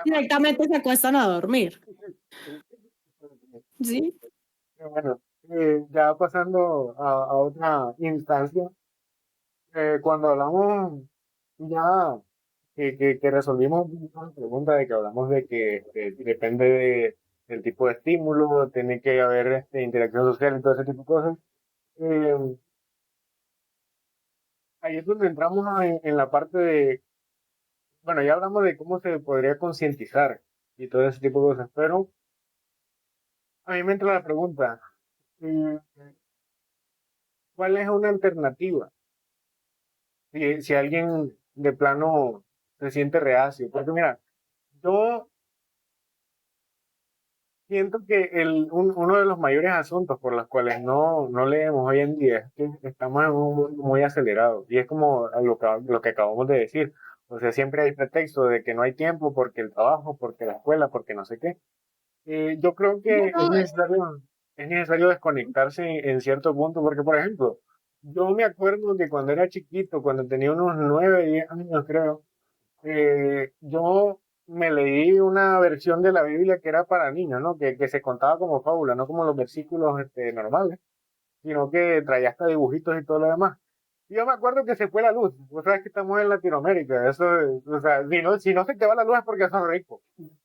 Directamente se acuestan a dormir, ¿sí? bueno, ya pasando a otra instancia, cuando hablamos ya que resolvimos la pregunta de que hablamos de que depende del tipo de estímulo, tiene que haber interacción social y todo ese tipo de cosas. Eh, Ahí es donde entramos en la parte de, bueno, ya hablamos de cómo se podría concientizar y todo ese tipo de cosas, pero a mí me entra la pregunta, mm, ¿cuál es una alternativa? Si alguien de plano se siente reacio, porque mira, yo siento que uno de los mayores asuntos por los cuales no leemos hoy en día es que estamos en un mundo muy acelerado. Y es como a lo que acabamos de decir. O sea, siempre hay pretexto de que no hay tiempo porque el trabajo, porque la escuela, porque no sé qué. Yo creo que Bueno, es necesario desconectarse en cierto punto, porque por ejemplo, yo me acuerdo que cuando era chiquito, cuando tenía unos 9 10 años creo, yo me leí una versión de la Biblia que era para niños, ¿no? Que se contaba como fábula, no como los versículos normales, sino que traía hasta dibujitos y todo lo demás. Y yo me acuerdo que se fue la luz. Vos sabés que estamos en Latinoamérica, eso, o sea, si no se te va la luz es porque son ricos.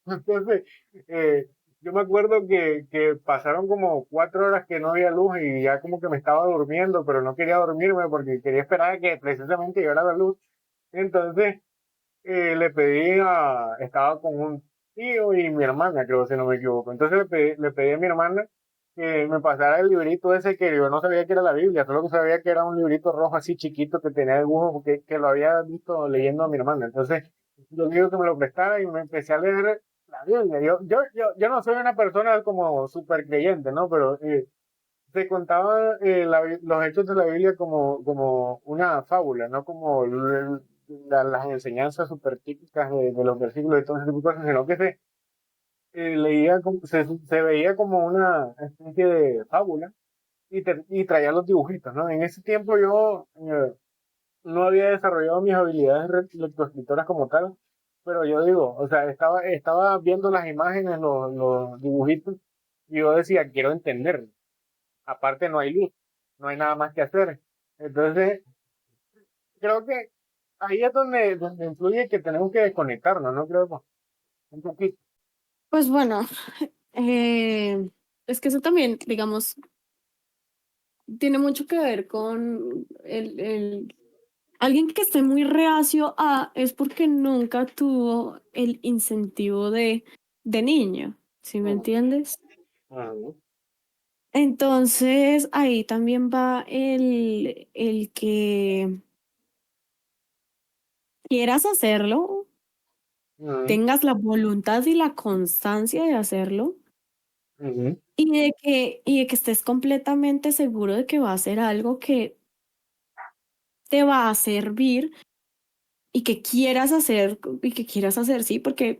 Entonces, eh, yo me acuerdo que pasaron como 4 horas que no había luz y ya como que me estaba durmiendo, pero no quería dormirme porque quería esperar a que precisamente llegara la luz. Entonces, estaba con un tío y mi hermana, creo, si no me equivoco. Entonces le pedí a mi hermana que me pasara el librito ese que yo no sabía que era la Biblia, solo que sabía que era un librito rojo así chiquito que tenía dibujos que lo había visto leyendo a mi hermana. Entonces yo le digo que me lo prestara y me empecé a leer la Biblia. Yo no soy una persona como súper creyente, ¿no? Pero se contaban los hechos de la Biblia como una fábula, no como las enseñanzas súper típicas de los versículos y todo ese tipo de cosas, sino que se veía como una especie de fábula y traía los dibujitos, ¿no? En ese tiempo yo no había desarrollado mis habilidades lectoescritoras como tal, pero yo digo, o sea, estaba viendo las imágenes, los dibujitos, y yo decía, quiero entender. Aparte no hay luz, no hay nada más que hacer. Entonces, creo que ahí es donde influye que tenemos que desconectarnos, ¿no? Creo, pues, un poquito. pues bueno, eh, es que eso también, digamos, tiene mucho que ver con alguien que esté muy reacio a, es porque nunca tuvo el incentivo de niño, ¿sí me Mm, entiendes? mm, Entonces ahí también va el que quieras hacerlo, mm, tengas la voluntad y la constancia de hacerlo mm. y de que estés completamente seguro de que va a ser algo que te va a servir y que quieras hacer, sí, porque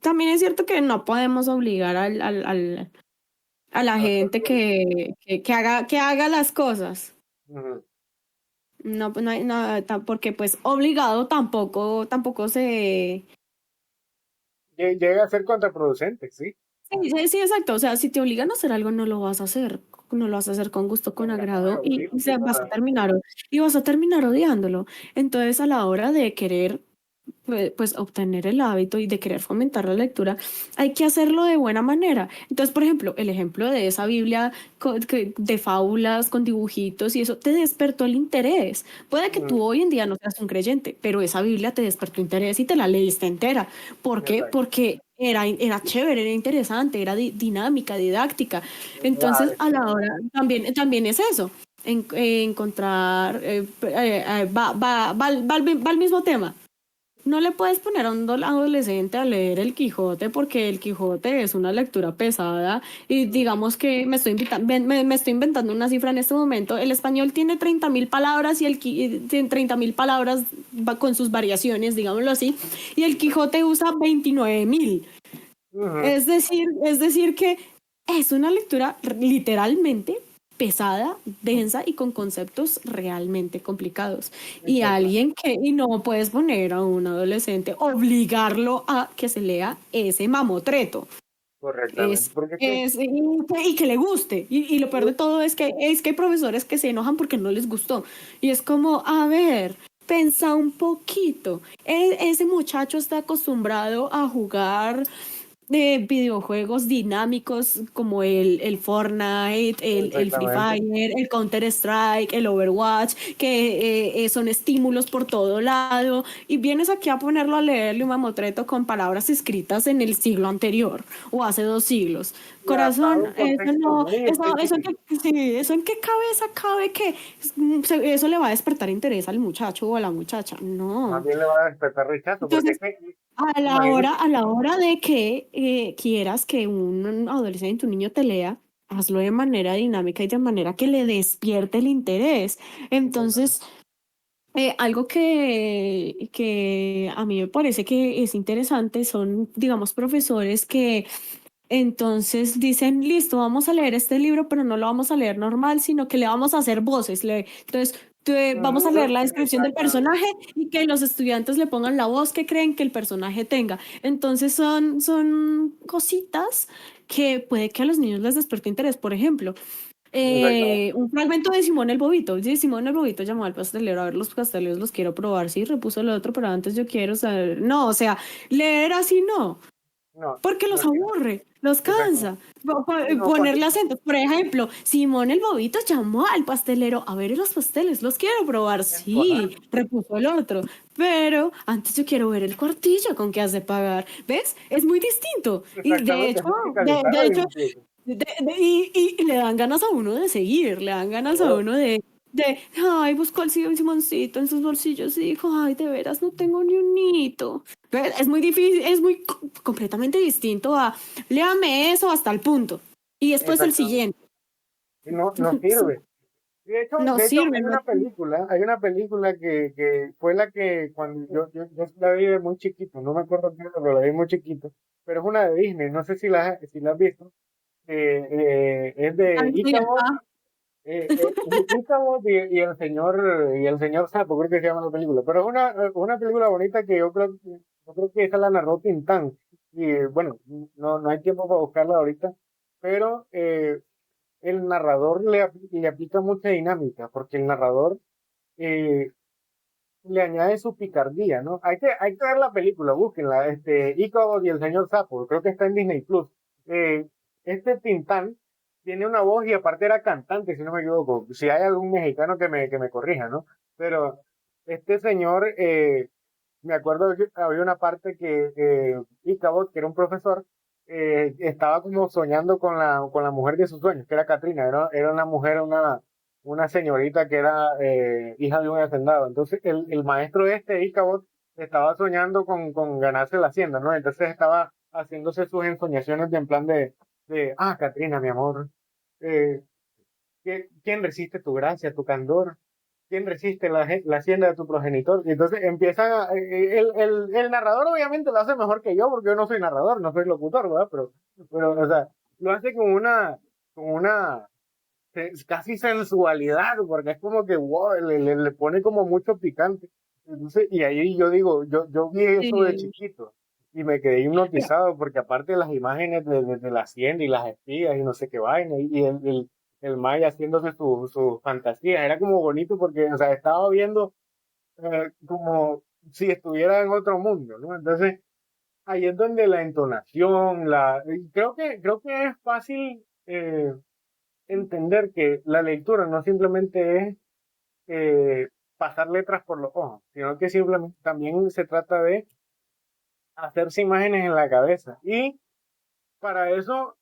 también es cierto que no podemos obligar a la gente que haga las cosas. Mm. No, pues no hay nada, porque pues obligado tampoco se, Llega a ser contraproducente, sí. Sí, sí, sí, exacto. O sea, si te obligan a hacer algo, no lo vas a hacer. No lo vas a hacer con gusto, con Con ganas de agrado y aburrirte, vas a ¿verdad? terminar, y vas a terminar odiándolo. Entonces, a la hora de querer pues obtener el hábito y de querer fomentar la lectura, hay que hacerlo de buena manera. Entonces, por ejemplo, el ejemplo de esa Biblia de fábulas con dibujitos y eso te despertó el interés. Puede que tú Mm, hoy en día no seas un creyente, pero esa Biblia te despertó interés y te la leíste entera. ¿Por qué? exacto. Porque era chévere, era interesante, era dinámica, didáctica. Entonces, a la hora, también es eso. Encontrar, va al mismo tema. No le puedes poner a un adolescente a leer el Quijote porque el Quijote es una lectura pesada y digamos que me estoy inventando una cifra en este momento. El español tiene 30.000 palabras y tiene 30.000 palabras con sus variaciones, digámoslo así, y el Quijote usa 29.000. Ujú, Es decir que es una lectura literalmente pesada, densa y con conceptos realmente complicados. exactamente. Y no puedes poner a un adolescente, obligarlo a que se lea ese mamotreto. Correctamente. Es, Porque es que, y que le guste. Y lo peor de todo es que hay profesores que se enojan porque no les gustó. Y es como, a ver, pensa un poquito. Ese muchacho está acostumbrado a jugar de videojuegos dinámicos como el Fortnite, el Free exactamente. Fire, el Counter-Strike, el Overwatch, que son estímulos por todo lado, y vienes aquí a ponerlo a leerle un mamotreto con palabras escritas en el siglo anterior o hace 2 siglos. Y adaptado Corazón, a un eso contexto no, muy eso en específico. qué, sí, eso en qué cabeza cabe que eso le va a despertar interés al muchacho o a la muchacha. Más No. bien le va a despertar rechazo, porque es Entonces, que, a la hora, imagínate, a la hora de que quieras que un adolescente, un niño te lea, hazlo de manera dinámica y de manera que le despierte el interés. Entonces, algo que a mí me parece que es interesante son, digamos, profesores que entonces dicen, listo, vamos a leer este libro, pero no lo vamos a leer normal, sino que le vamos a hacer voces. Entonces, vamos a leer la descripción del exactamente. personaje y que los estudiantes le pongan la voz que creen que el personaje tenga. Entonces, son cositas que puede que a los niños les despierte interés. Por ejemplo, Exactamente. un fragmento de Simón el Bobito. Sí, Simón el Bobito llamó al pastelero, a ver los pasteles los quiero probar. Sí, repuso el otro, pero antes yo quiero saber. No, o sea, leer así no. No, Porque no los quiero. aburre, los cansa. Exactamente. Y no, Ponerle acentos. Por ejemplo, Simón el Bobito llamó al pastelero a ver los pasteles, los quiero probar. Sí, correcto. repuso el otro. Pero antes yo quiero ver el cuartillo con que has de pagar. ¿Ves? Es muy distinto. Y de Exactamente, hecho, es de musicalizado hecho, incluso. y le dan ganas a uno de seguir, le dan ganas a Oh, uno ay, buscó el Simoncito en sus bolsillos y dijo, ay, de veras no tengo ni un hito. Es muy difícil, es muy completamente distinto a, léame eso hasta el punto. Y después el exactamente. siguiente. Y no, no sirve. No De hecho, sirve, no. hay una película que fue la que cuando yo la vi de muy chiquito, no me acuerdo qué era, pero la vi muy chiquito, pero es una de Disney, no sé si la has visto, es de Estoy Ichabod, acá. Ichabod y el señor Sapo, creo que se llama la película, pero es una película bonita que yo creo que esa la narró Tintán, y bueno, no hay tiempo para buscarla ahorita, pero el narrador le aplica mucha dinámica, porque el narrador eh, le añade su picardía, ¿no? Hay que ver la película, búsquenla, Ichabod y el señor Sapo, creo que está en Disney Plus. Eh, este Tintán tiene una voz y aparte era cantante, si no me equivoco. Si hay algún mexicano que me corrija, ¿no? Pero este señor, me acuerdo que había una parte que Ichabod, que era un profesor, estaba como soñando con la mujer de sus sueños, que era Katrina, era una mujer, una señorita que era hija de un hacendado. Entonces el maestro Ichabod, estaba soñando con ganarse la hacienda, ¿no? Entonces estaba haciéndose sus ensoñaciones de en plan Katrina, mi amor, eh, ¿quién resiste tu gracia, tu candor? ¿Quién resiste la hacienda de tu progenitor? Y entonces el narrador obviamente lo hace mejor que yo, porque yo no soy narrador, no soy locutor, ¿verdad? Pero o sea, lo hace con una casi sensualidad, porque es como que, wow, le pone como mucho picante. Entonces, y ahí yo digo, yo vi eso de Sí. chiquito. y me quedé hipnotizado porque aparte de las imágenes de la hacienda y las espigas y no sé qué vaina y el Maya haciéndose su fantasía, era como bonito porque, o sea, estaba viendo como si estuviera en otro mundo, ¿no? Entonces, ahí es donde la entonación, creo que es fácil entender que la lectura no simplemente es pasar letras por los ojos, sino que simplemente también se trata de hacerse imágenes en la cabeza. Y para eso,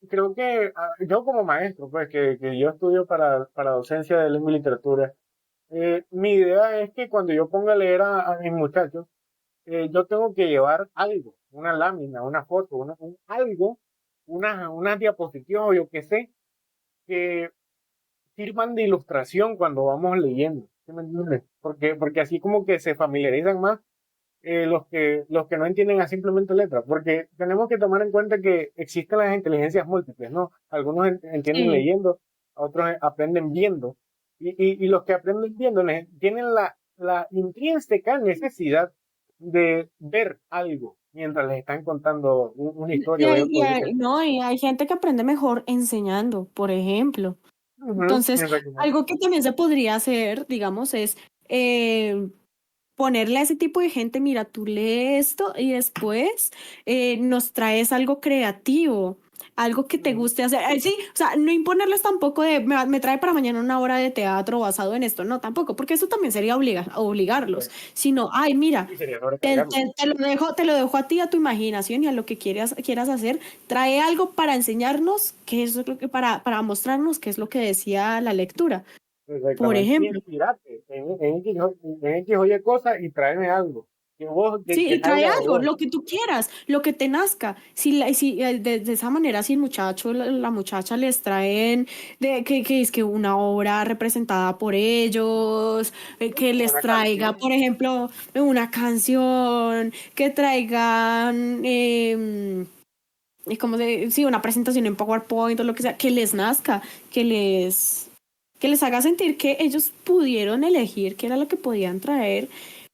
creo que yo como maestro, pues que yo estudio para docencia de lengua y literatura, mi idea es que cuando yo ponga a leer a mis muchachos, yo tengo que llevar algo, una lámina, una foto, algo, una diapositiva o yo qué sé, que sirvan de ilustración cuando vamos leyendo. ¿Sí me entiendes? Porque así como que se familiarizan más los que no entienden a simplemente letras, porque tenemos que tomar en cuenta que existen las inteligencias múltiples, ¿no? Algunos entienden Sí. leyendo, otros aprenden viendo, y los que aprenden viendo tienen la intrínseca necesidad de ver algo mientras les están contando una historia o yo qué sé. No, y hay gente que aprende mejor enseñando, por ejemplo. Ujú, Entonces, exactamente. algo que también se podría hacer, digamos, es eh, ponerle a ese tipo de gente, mira, tú lee esto y después nos traes algo creativo, algo que te Ujú, guste hacer. Sí, o sea, no imponerles tampoco de, me trae para mañana una obra de teatro basado en esto, no, tampoco, porque eso también sería obligarlos, exacto. sino, ay, mira. Y sería sobrecargarlo. Te lo dejo a ti, a tu imaginación y a lo que quieras hacer. Trae algo para enseñarnos qué es lo que, para mostrarnos qué es lo que decía la lectura. Por Exactamente. Y ejemplo, inspirate en X oye cosas y tráeme algo. sí, Que y trae salga de algo, vos. lo que tú quieras, lo que te nazca. Si de esa manera, si el muchacho, la muchacha les traen que es que una obra representada por ellos, que les Una traiga, canción. por ejemplo, una canción, que traigan sí, una presentación en PowerPoint o lo que sea, que les nazca, que que les haga sentir que ellos pudieron elegir qué era lo que podían traer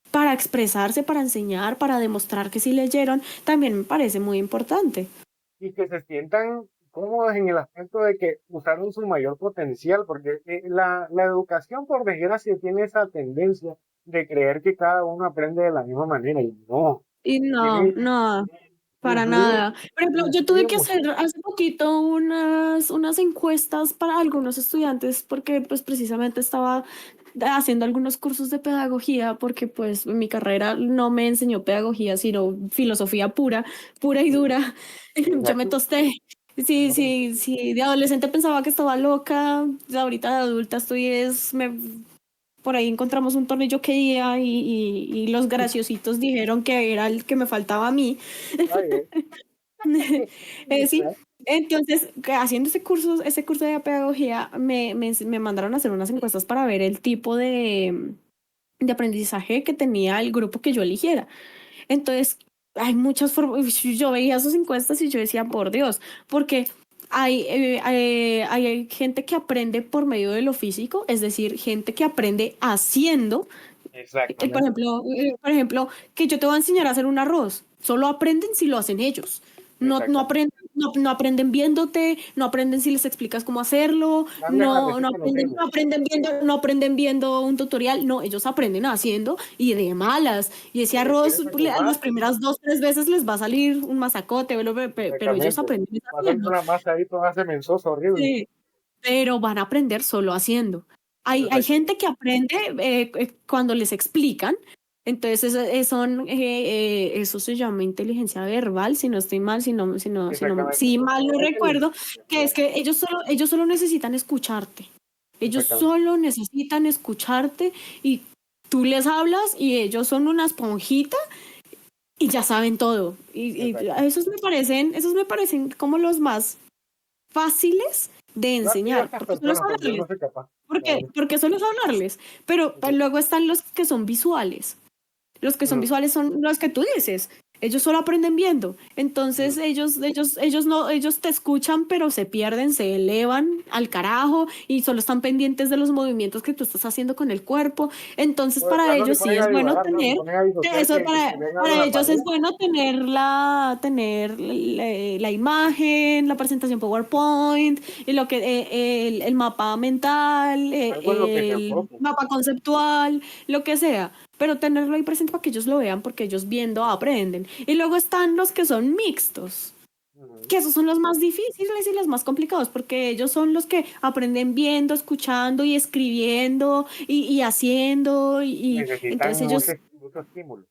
para expresarse, para enseñar, para demostrar que sí leyeron, también me parece muy importante. Y que se sientan cómodos en el aspecto de que usaron su mayor potencial, porque la educación, por desgracia, tiene esa tendencia de creer que cada uno aprende de la misma manera. Y no, Y no, tiene, no, para influye, nada. Por ejemplo, yo tuve influye que hacer muchísimo. hace poquito unas encuestas para algunos estudiantes porque pues precisamente estaba haciendo algunos cursos de pedagogía porque pues mi carrera no me enseñó pedagogía, sino filosofía pura, pura y dura. Yo me Exacto. tosté. Sí, sí, sí, de adolescente pensaba que estaba loca, ahorita de adulta por ahí encontramos un tornillo que día y los graciositos dijeron que era el que me faltaba a mí. Está bien. Sí, entonces haciendo ese curso de pedagogía me mandaron a hacer unas encuestas para ver el tipo de aprendizaje que tenía el grupo que yo eligiera. Entonces, hay muchas formas, yo veía esas encuestas y yo decía, por Dios, porque hay gente que aprende por medio de lo físico, es decir, gente que aprende haciendo. Exactamente. Por ejemplo, que yo te voy a enseñar a hacer un arroz. Solo aprenden si lo hacen ellos. Exactamente. No aprenden viéndote, no aprenden si les explicas cómo hacerlo, Darle ratecito a los dedos. no aprenden viendo un tutorial. No, ellos aprenden haciendo y de malas. Y ese Y si arroz, quieres salir las más, primeras 2, 3 veces les va a salir un masacote, pero ellos exactamente. aprenden Va a salir haciendo. una masa ahí toda semenzosa, horrible. Sí, pero van a aprender solo haciendo. Hay Exactamente. gente que aprende cuando les explican, entonces eso se llama inteligencia verbal, si no estoy mal, Exactamente. si mal no recuerdo, que es Bueno, que ellos solo necesitan escucharte. Ellos exactamente. solo necesitan escucharte y tú les hablas y ellos son una esponjita y ya saben todo. Y Exacto. esos me parecen como los más fáciles de Yo admiro a enseñar, estas porque solo es personas porque yo hablarles. no soy capaz. ¿Por La qué? verdad. Porque solo es hablarles. Pero Ok. luego están los que son visuales. Los que son Ujú. visuales son los que tú dices. Ellos solo aprenden viendo. Entonces ellos te escuchan, pero se pierden, se elevan al carajo y solo están pendientes de los movimientos que tú estás haciendo con el cuerpo. Entonces O de para plano se ellos sí ponen a es bueno dibujar, ¿no? Se tener, ponen a disociar eso que ven algo en para la ellos es pared. bueno tener la imagen, la presentación PowerPoint, y lo que, el mapa mental, Algo en lo que se el enfoque. mapa conceptual, lo que sea, pero tenerlo ahí presente para que ellos lo vean, porque ellos viendo aprenden. Y luego están los que son mixtos, Ujú. que esos son los más difíciles y los más complicados, porque ellos son los que aprenden viendo, escuchando y escribiendo y haciendo, y Necesitan entonces mucho, ellos, mucho estímulo.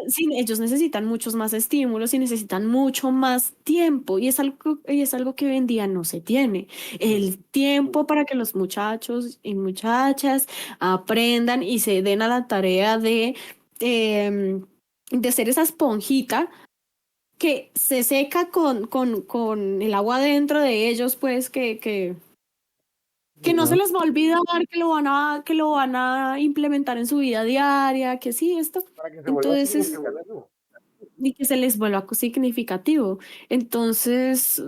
sí, ellos necesitan muchos más estímulos y necesitan mucho más tiempo, y es algo que hoy en día no se tiene. Ujú. El tiempo para que los muchachos y muchachas aprendan y se den a la tarea em, de ser esa esponjita que se seca con el agua dentro de ellos, pues que no se Ujú. les va a olvidar, que lo van a implementar en su vida diaria, que sí, esto. Para que se vuelva Entonces, significativo. y que se les vuelva significativo. Entonces,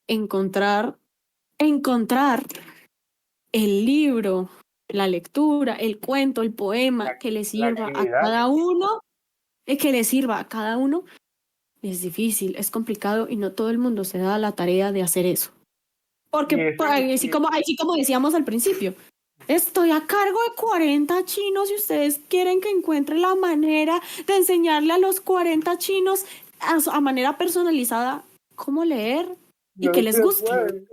encontrar, encontrar el libro, la lectura, el cuento, el La, poema que le la sirva a actividad. cada uno, que le sirva a cada uno, es difícil, es complicado y no todo el mundo se da la tarea de hacer eso. Porque, Y eso, así como decíamos al principio, estoy a cargo de 40 chinos y ustedes quieren que encuentre la manera de enseñarle a los 40 chinos a manera personalizada cómo leer y no que les se guste. puede.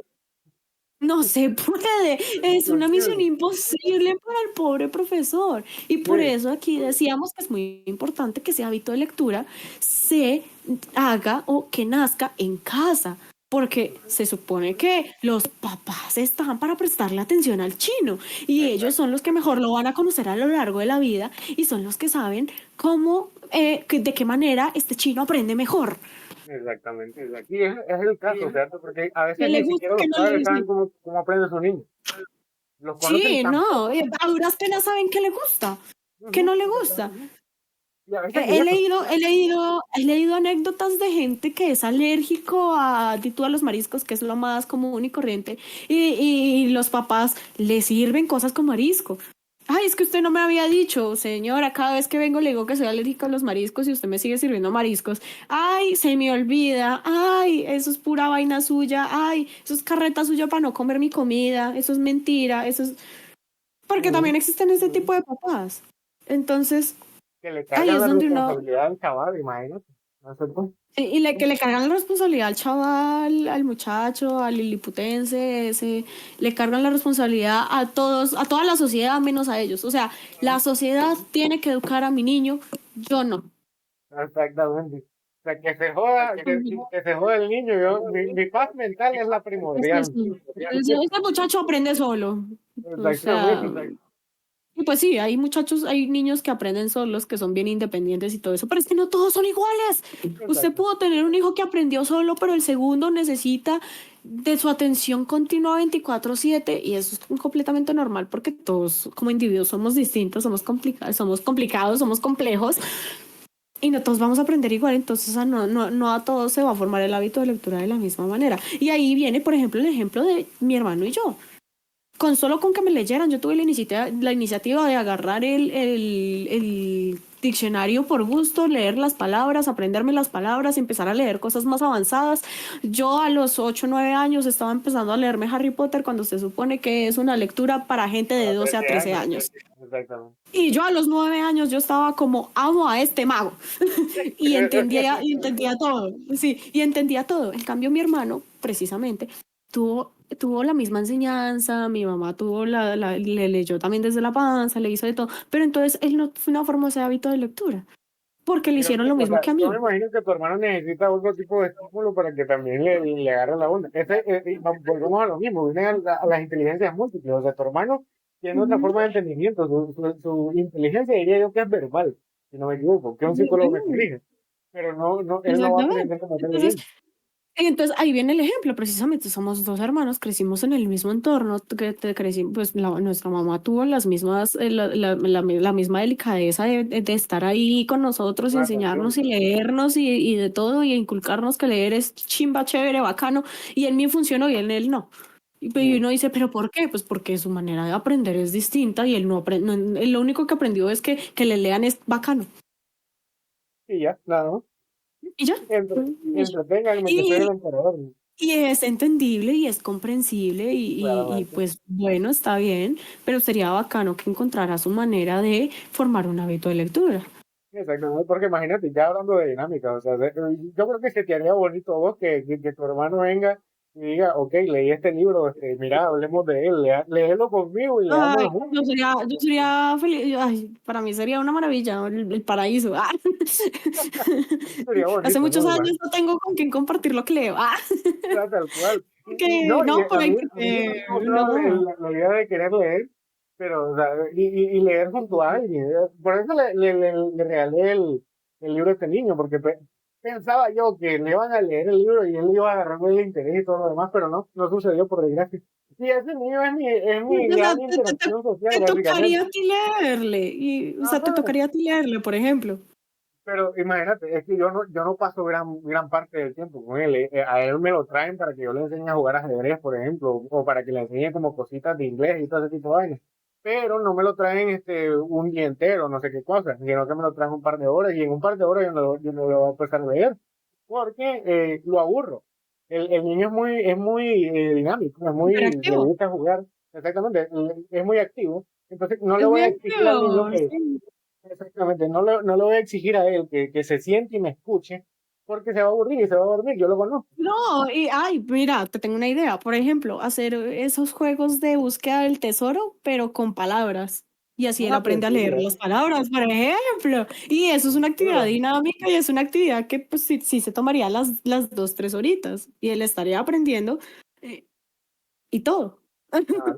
No se puede, No es se una misión puede. imposible para el pobre profesor. Y por Sí, eso aquí decíamos que es muy importante que ese hábito de lectura se haga o que nazca en casa, porque se supone que los papás están para prestarle atención al chino y ellos exacto, son los que mejor lo van a conocer a lo largo de la vida y son los que saben cómo, de qué manera este chino aprende mejor. exactamente. Y es el caso, ¿cierto? Porque a Que veces le ni gusta, siquiera que los no le padres saben gusta. cómo aprende su niño. Los conocen Sí, tan no, poco. a duras penas saben que le gusta, que Ujú, no le gusta. exactamente. Y a veces ni He eso. leído, he leído, he leído anécdotas de gente que es alérgico a los mariscos, que es lo más común y corriente, y los papás le sirven cosas con marisco. Ay, es que usted no me había dicho, señora, cada vez que vengo le digo que soy alérgico a los mariscos y usted me sigue sirviendo mariscos. Ay, se me olvida. Ay, eso es pura vaina suya. Ay, eso es carreta suya para no comer mi comida. Eso es mentira. Eso es... Porque Ujú. también existen ese tipo de papás. Entonces, Que le ahí cargan es la donde uno, responsabilidad al chaval, imagínate. ¿No es cierto? que le cargan la responsabilidad al chaval, al muchacho, al liliputense, le cargan la responsabilidad a todos, a toda la sociedad menos a ellos. O sea, la sociedad tiene que educar a mi niño, yo no. Exactamente. O sea, que se joda, que se joda el niño. Mi paz mental es la Es que primordial. sí. Ese muchacho aprende solo. O sea, Exactamente. y pues sí, hay muchachos, hay niños que aprenden solos, que son bien independientes y todo eso, pero es que no todos son iguales. Usted Exacto. pudo tener un hijo que aprendió solo, pero el segundo necesita de su atención continua 24/7 y eso es completamente normal porque todos como individuos somos distintos, somos complicados, somos complejos y no todos vamos a aprender igual, entonces no a todos se va a formar el hábito de lectura de la misma manera. Y ahí viene, por ejemplo, el ejemplo de mi hermano y yo solo con que me leyeran, yo tuve la iniciativa de agarrar el diccionario por gusto, leer las palabras, aprenderme las palabras, empezar a leer cosas más avanzadas. Yo a los 8 o 9 años estaba empezando a leerme Harry Potter cuando se supone que es una lectura para gente de Para 12 a 13 13 años. años. Exactamente. Y yo a los 9 años yo estaba como, amo a este mago. Y entendía todo. Sí, y entendía todo. En cambio, mi hermano, precisamente, tuvo la misma enseñanza, mi mamá le leyó también desde la panza, le hizo de todo, pero entonces él no formó ese hábito de lectura, porque le Pero hicieron sí, lo o mismo sea, que a yo me mí. imagino que tu hermano necesita otro tipo de estímulo para que también le agarre la onda. Volvemos a lo mismo, viene a las inteligencias múltiples. O sea, tu hermano tiene otra Ujú. forma de entendimiento. Su inteligencia diría yo que es verbal, si no me equivoco, que un psicólogo me Exactamente. corrige. Pero él no va a Exactamente. aprender como tal Entonces, leyendo. Entonces ahí viene el ejemplo, precisamente somos dos hermanos, crecimos en el mismo entorno, crecimos, pues nuestra mamá tuvo las mismas, la misma delicadeza de estar ahí con nosotros y Una atención. enseñarnos y leernos y de todo y inculcarnos que leer es chimba, chévere, bacano, y en mí funcionó y en él no. Y uno dice, ¿pero por qué? Pues porque su manera de aprender es distinta y él no aprende, él lo único que aprendió es que le lean es bacano. Y ya, nada más. Y ya. Entreténganme que soy el Y, emperador. Y es entendible y es comprensible y Claramente. pues bueno, está bien, pero sería bacano que encontrara su manera de formar un hábito de lectura. Exactamente, porque imagínate, ya hablando de dinámica, o sea, yo creo que se te haría bonito a vos que tu hermano venga y diga, ok, leí este libro, mira, hablemos de él, léelo conmigo y Ay, leámoslo juntos. yo sería feliz, ay, para mí sería una maravilla, el paraíso. Ah. Sería Hace bonito, muchos ¿no? años no tengo con quién compartir lo que leo. Ah. O sea, tal cual. Que No, y no, a mí siempre me ha gustado no. la idea de querer leer, pero, o sea, y leer junto a alguien. Por eso le regalé el libro a este niño, porque pensaba yo que le iban a leer el libro y él iba a agarrarme el interés y todo lo demás, pero no, no sucedió por desgracia. Y ese niño es mi O sea, ideal de interacción social, te tocaría básicamente. a ti leerle, y, o sea, te Ajá. tocaría a ti leerle, por ejemplo. Pero imagínate, es que yo no paso gran parte del tiempo con él. A él me lo traen para que yo le enseñe a jugar ajedrez, por ejemplo, o para que le enseñe como cositas de inglés y todo ese tipo de vainas. Pero no me lo traen un día entero, no sé qué cosa, sino que me lo traen un par de horas y en un par de horas yo no lo voy a empezar a leer porque lo aburro. El niño es muy dinámico, le Interactivo. gusta jugar, exactamente, es muy activo. Entonces no le Es voy muy a exigir al niño activo, que sí. exactamente, no le voy a exigir a él que se siente y me escuche, porque se va a aburrir y se va a dormir, yo lo conozco. No, y ay, mira, te tengo una idea. Por ejemplo, hacer esos juegos de búsqueda del tesoro, pero con palabras. Y así él Ah, pues aprende a sí, leer las palabras, por ejemplo. Y eso es una actividad claro, dinámica y es una actividad que pues sí se tomaría las 2, 3 horitas. Y él estaría aprendiendo eh, y todo. claro.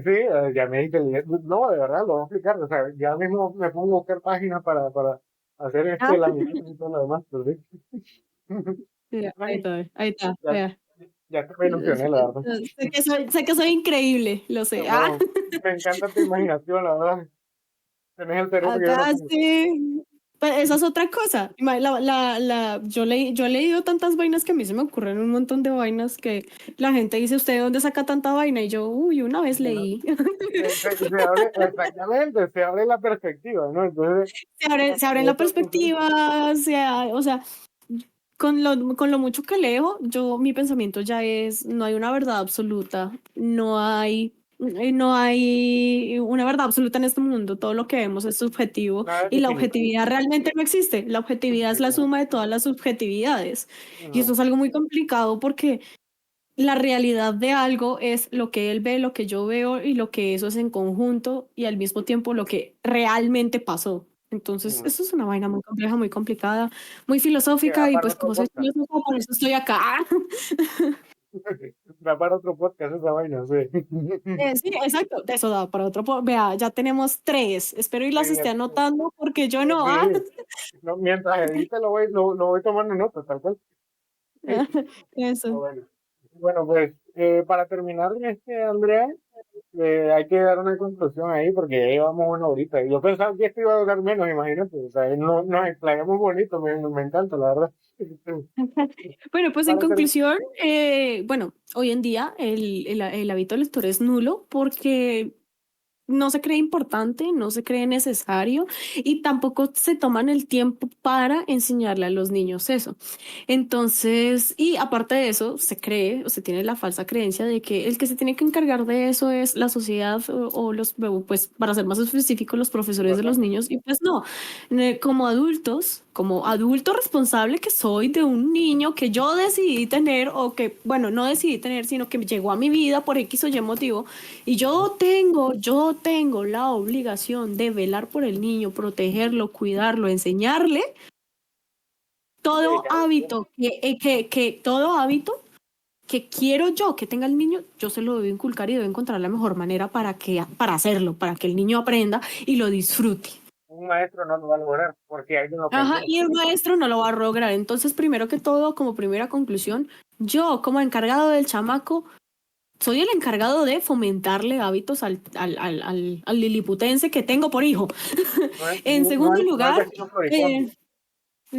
Sí, ya me dijiste, no, de verdad, lo voy a explicar, o sea, ya mismo me pongo a buscar páginas para hacer Ah, la mitad y todo lo demás, pero sí. ya, ahí Ay, está, ahí está. ya, Vea. ya te me ilusioné, la verdad. Sé que soy increíble, lo sé. Ah, Bueno, me encanta tu imaginación, la verdad. Tenés el cerebro que yo no acá tengo. sí. Pues esa es otra cosa. Yo he leído tantas vainas que a mí se me ocurren un montón de vainas que la gente dice, ¿usted de dónde saca tanta vaina? Y yo, uy, una vez Bueno, leí. se abre, exactamente, se abre la perspectiva, ¿no? Entonces, Se abren la perspectiva, o sea, con lo mucho que leo, mi pensamiento ya es, no hay una verdad absoluta, no hay una verdad absoluta en este mundo, todo lo que vemos es subjetivo nada es y la definitivo. objetividad realmente no existe, la objetividad es la Exacto. suma de todas las subjetividades y Ajá. esto es algo muy complicado porque la realidad de algo es lo que él ve, lo que yo veo y lo que eso es en conjunto y al mismo tiempo lo que realmente pasó. Entonces, Ajá. eso es una vaina muy compleja, muy complicada, muy Que da filosófica y para pues otro como soy podcast. filósofa, por eso estoy acá. Da para otro podcast esa vaina, sí. Sí, exacto, de eso da para otro. Vea, ya tenemos 3. Espero y Sí, las esté anotando porque yo no. Ah, sí. No, mientras edite lo voy tomando nota, tal cual. Ah, eso. bueno. Bueno, pues para terminar, Andrea, hay que dar una conclusión ahí porque ya llevamos una horita. Y yo pensaba que esto iba a durar menos, imagínate. O sea, no, nos explayamos bonito, me encanta, la verdad. Bueno, pues en Para ter- conclusión, bueno, hoy en día el hábito lector es nulo porque no se cree importante, no se cree necesario y tampoco se toman el tiempo para enseñarle a los niños eso. Entonces, y aparte de eso, se cree o se tiene la falsa creencia de que el que se tiene que encargar de eso es la sociedad o los, pues para ser más específico, los profesores los de los papás. niños. Y pues no, como adultos, como adulto responsable que soy de un niño que yo decidí tener o que, bueno, no decidí tener, sino que llegó a mi vida por X o Y motivo y Ujú. yo tengo la obligación de velar por el niño, protegerlo, cuidarlo, enseñarle Sí, todo cada día. hábito todo hábito que quiero yo que tenga el niño, yo se lo debo inculcar y debo encontrar la mejor manera para hacerlo, para que el niño aprenda y lo disfrute. un maestro no lo va a lograr porque alguien lo Ajá, pensó. y el maestro no lo va a lograr. Entonces, primero que todo, como primera conclusión, yo como encargado del chamaco, soy el encargado de fomentarle hábitos al liliputense que tengo por hijo. No es, En no segundo es, no es lugar, vecino floripondio.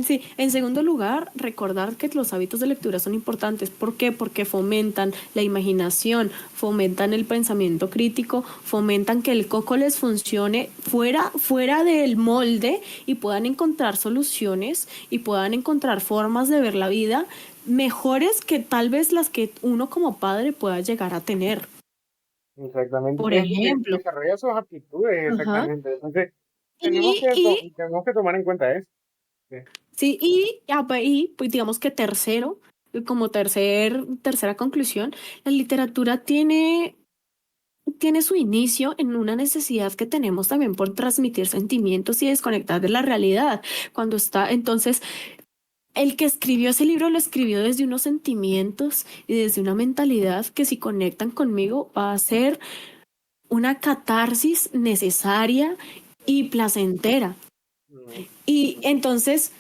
sí, en segundo lugar, recordar que los hábitos de lectura son importantes. ¿Por qué? Porque fomentan la imaginación, fomentan el pensamiento crítico, fomentan que el coco les funcione fuera del molde y puedan encontrar soluciones y puedan encontrar formas de ver la vida mejores que tal vez las que uno como padre pueda llegar a tener. Exactamente. Por Es que ejemplo. desarrolla sus aptitudes, Ajá. exactamente. Entonces, Y, y tenemos que tomar en cuenta eso. Sí. Sí, y pues digamos que tercero, como tercera conclusión, la literatura tiene su inicio en una necesidad que tenemos también por transmitir sentimientos y desconectar de la realidad. Entonces, el que escribió ese libro lo escribió desde unos sentimientos y desde una mentalidad que si conectan conmigo va a ser una catarsis necesaria y placentera. Mm, Y entonces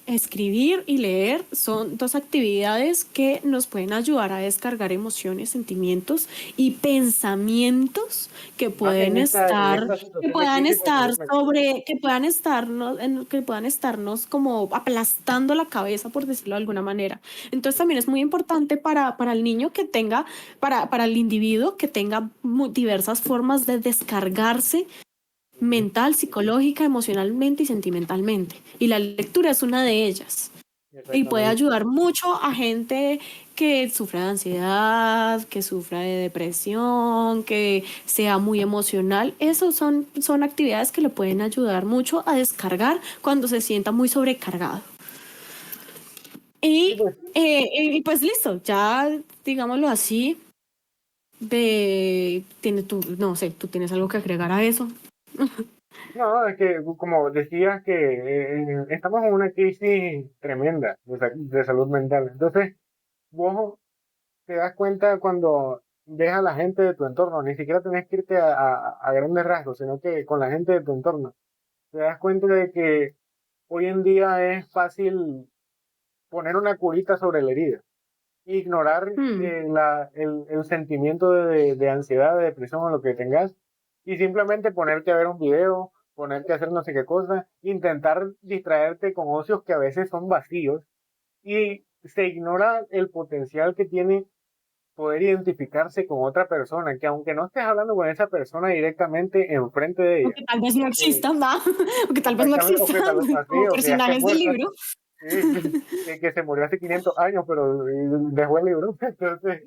escribir y leer son dos actividades que nos pueden ayudar a descargar emociones, sentimientos y pensamientos más en esta que situación de puedan crisis de estar salud mental. que puedan estarnos como aplastando la cabeza, por decirlo de alguna manera. Entonces también es muy importante para el niño que tenga, para el individuo que tenga diversas formas de descargarse Ujú. mental, psicológica, emocionalmente y sentimentalmente. Y la lectura es una de ellas. Y puede Exactamente. ayudar mucho a gente que sufra de ansiedad, que sufra de depresión, que sea muy emocional. Esas son actividades que le pueden ayudar mucho a descargar cuando se sienta muy sobrecargado. Y Y, pues, y pues listo, ya digámoslo así, no sé, tú tienes algo que agregar a eso. no, es que como decías que estamos en una crisis tremenda de salud mental. Entonces, vos te das cuenta cuando ves a la gente de tu entorno, ni siquiera tenés que irte a grandes rasgos, sino que con la gente de tu entorno, te das cuenta de que hoy en día es fácil poner una curita sobre la herida, ignorar Hmm. el sentimiento de ansiedad, de depresión o lo que tengas, y simplemente ponerte a ver un video, ponerte a hacer no sé qué cosa, intentar distraerte con ocios que a veces son vacíos, y se ignora el potencial que tiene poder identificarse con otra persona, que aunque no estés hablando con esa persona directamente enfrente de ella, Aunque tal vez no eh, exista, ¿va? Porque tal vez no exactamente, o exista que tal vez así, como o que ya esté personajes del muerta, libro. sí, que se murió hace 500 años, pero dejó el libro. Entonces,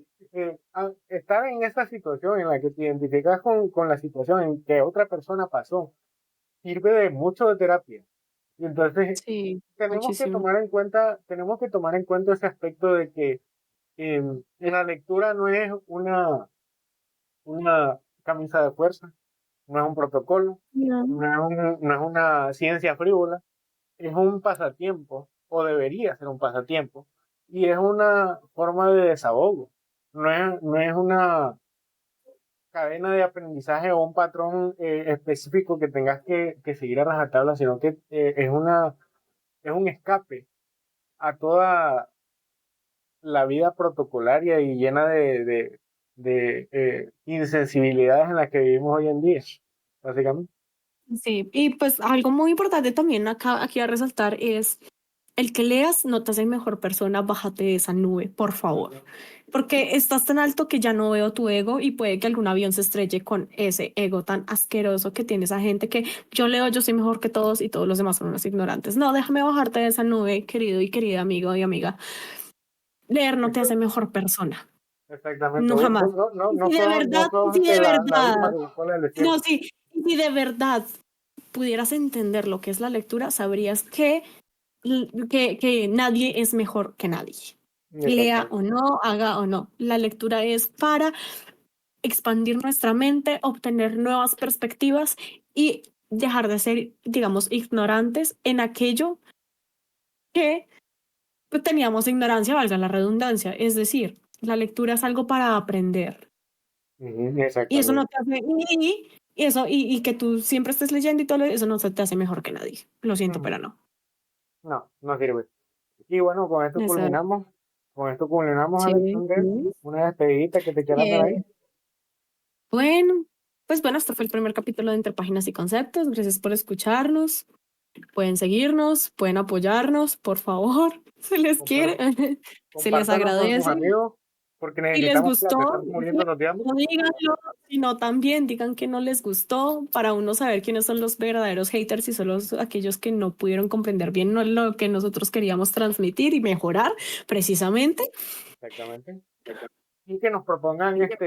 estar en esa situación en la que te identificas con la situación en que otra persona pasó, sirve de mucho de terapia. Y entonces, Sí, muchísimo. tenemos que tomar en cuenta ese aspecto de que la lectura no es una camisa de fuerza, no es un protocolo, No. no es una ciencia frívola, es un pasatiempo, o debería ser un pasatiempo, y es una forma de desahogo. No es una cadena de aprendizaje o un patrón específico que tengas que seguir a rajatabla, sino que es un escape a toda la vida protocolaria y llena de insensibilidades en las que vivimos hoy en día, básicamente. Sí, y pues algo muy importante también aquí a resaltar es el que leas no te hace mejor persona, bájate de esa nube, por favor. Porque estás tan alto que ya no veo tu ego y puede que algún avión se estrelle con ese ego tan asqueroso que tiene esa gente que yo leo, yo soy mejor que todos y todos los demás son unos ignorantes. No, déjame bajarte de esa nube, querido y querida amigo y amiga. Leer no te hace mejor persona. Exactamente. No jamás. Y si de No verdad, sos si de la verdad, víctima de la cola del no, desierto. sí, y si de verdad pudieras entender lo que es la lectura, sabrías que nadie es mejor que nadie. Lea o Exactamente. no, haga o no. La lectura es para expandir nuestra mente, obtener nuevas perspectivas y dejar de ser, digamos, ignorantes en aquello que teníamos ignorancia, valga la redundancia. Es decir, la lectura es algo para aprender. Ujú, Y eso no exactamente. te hace Y eso, y que tú siempre estés leyendo y todo eso no se te hace mejor que nadie. Lo siento, Ujú. pero no. No, no sirve. Y bueno, Eso, con esto culminamos, sí. Alexander, una despedidita que te quieras dar ahí. Bueno, pues bueno, este fue el primer capítulo de Entre Páginas y Conceptos. Gracias por escucharnos. Pueden seguirnos, pueden apoyarnos, por favor. Se les quiere, se les Compártanos con sus agradece. amigos porque Si les necesitamos gustó, plata, estamos muriéndonos de hambre. no díganlo, sino también digan que no les gustó para uno saber quiénes son los verdaderos haters y son aquellos que no pudieron comprender bien lo que nosotros queríamos transmitir y mejorar precisamente. Exactamente. Y que nos propongan Temas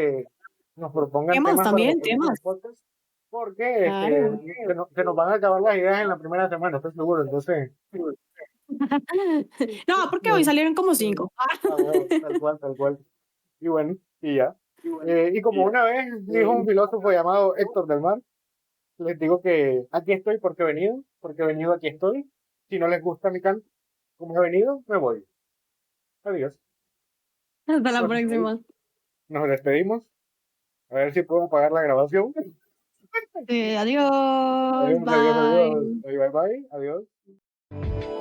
temas para los también, temas. próximos podcasts, porque Claro. se nos van a acabar las ideas en la primera semana, estoy seguro. Entonces, No, porque hoy bueno, salieron como cinco. a huevo, tal cual, tal cual. Y bueno, y ya. Y como una vez dijo un filósofo llamado Héctor del Mar, les digo que aquí estoy porque he venido, aquí estoy. Si no les gusta mi canto, como he venido, me voy. Adiós. Hasta la Nos próxima. nos despedimos. A ver si puedo pagar la grabación. Adiós, Adiós, adiós, adiós. bye. Bye, bye, bye. Adiós.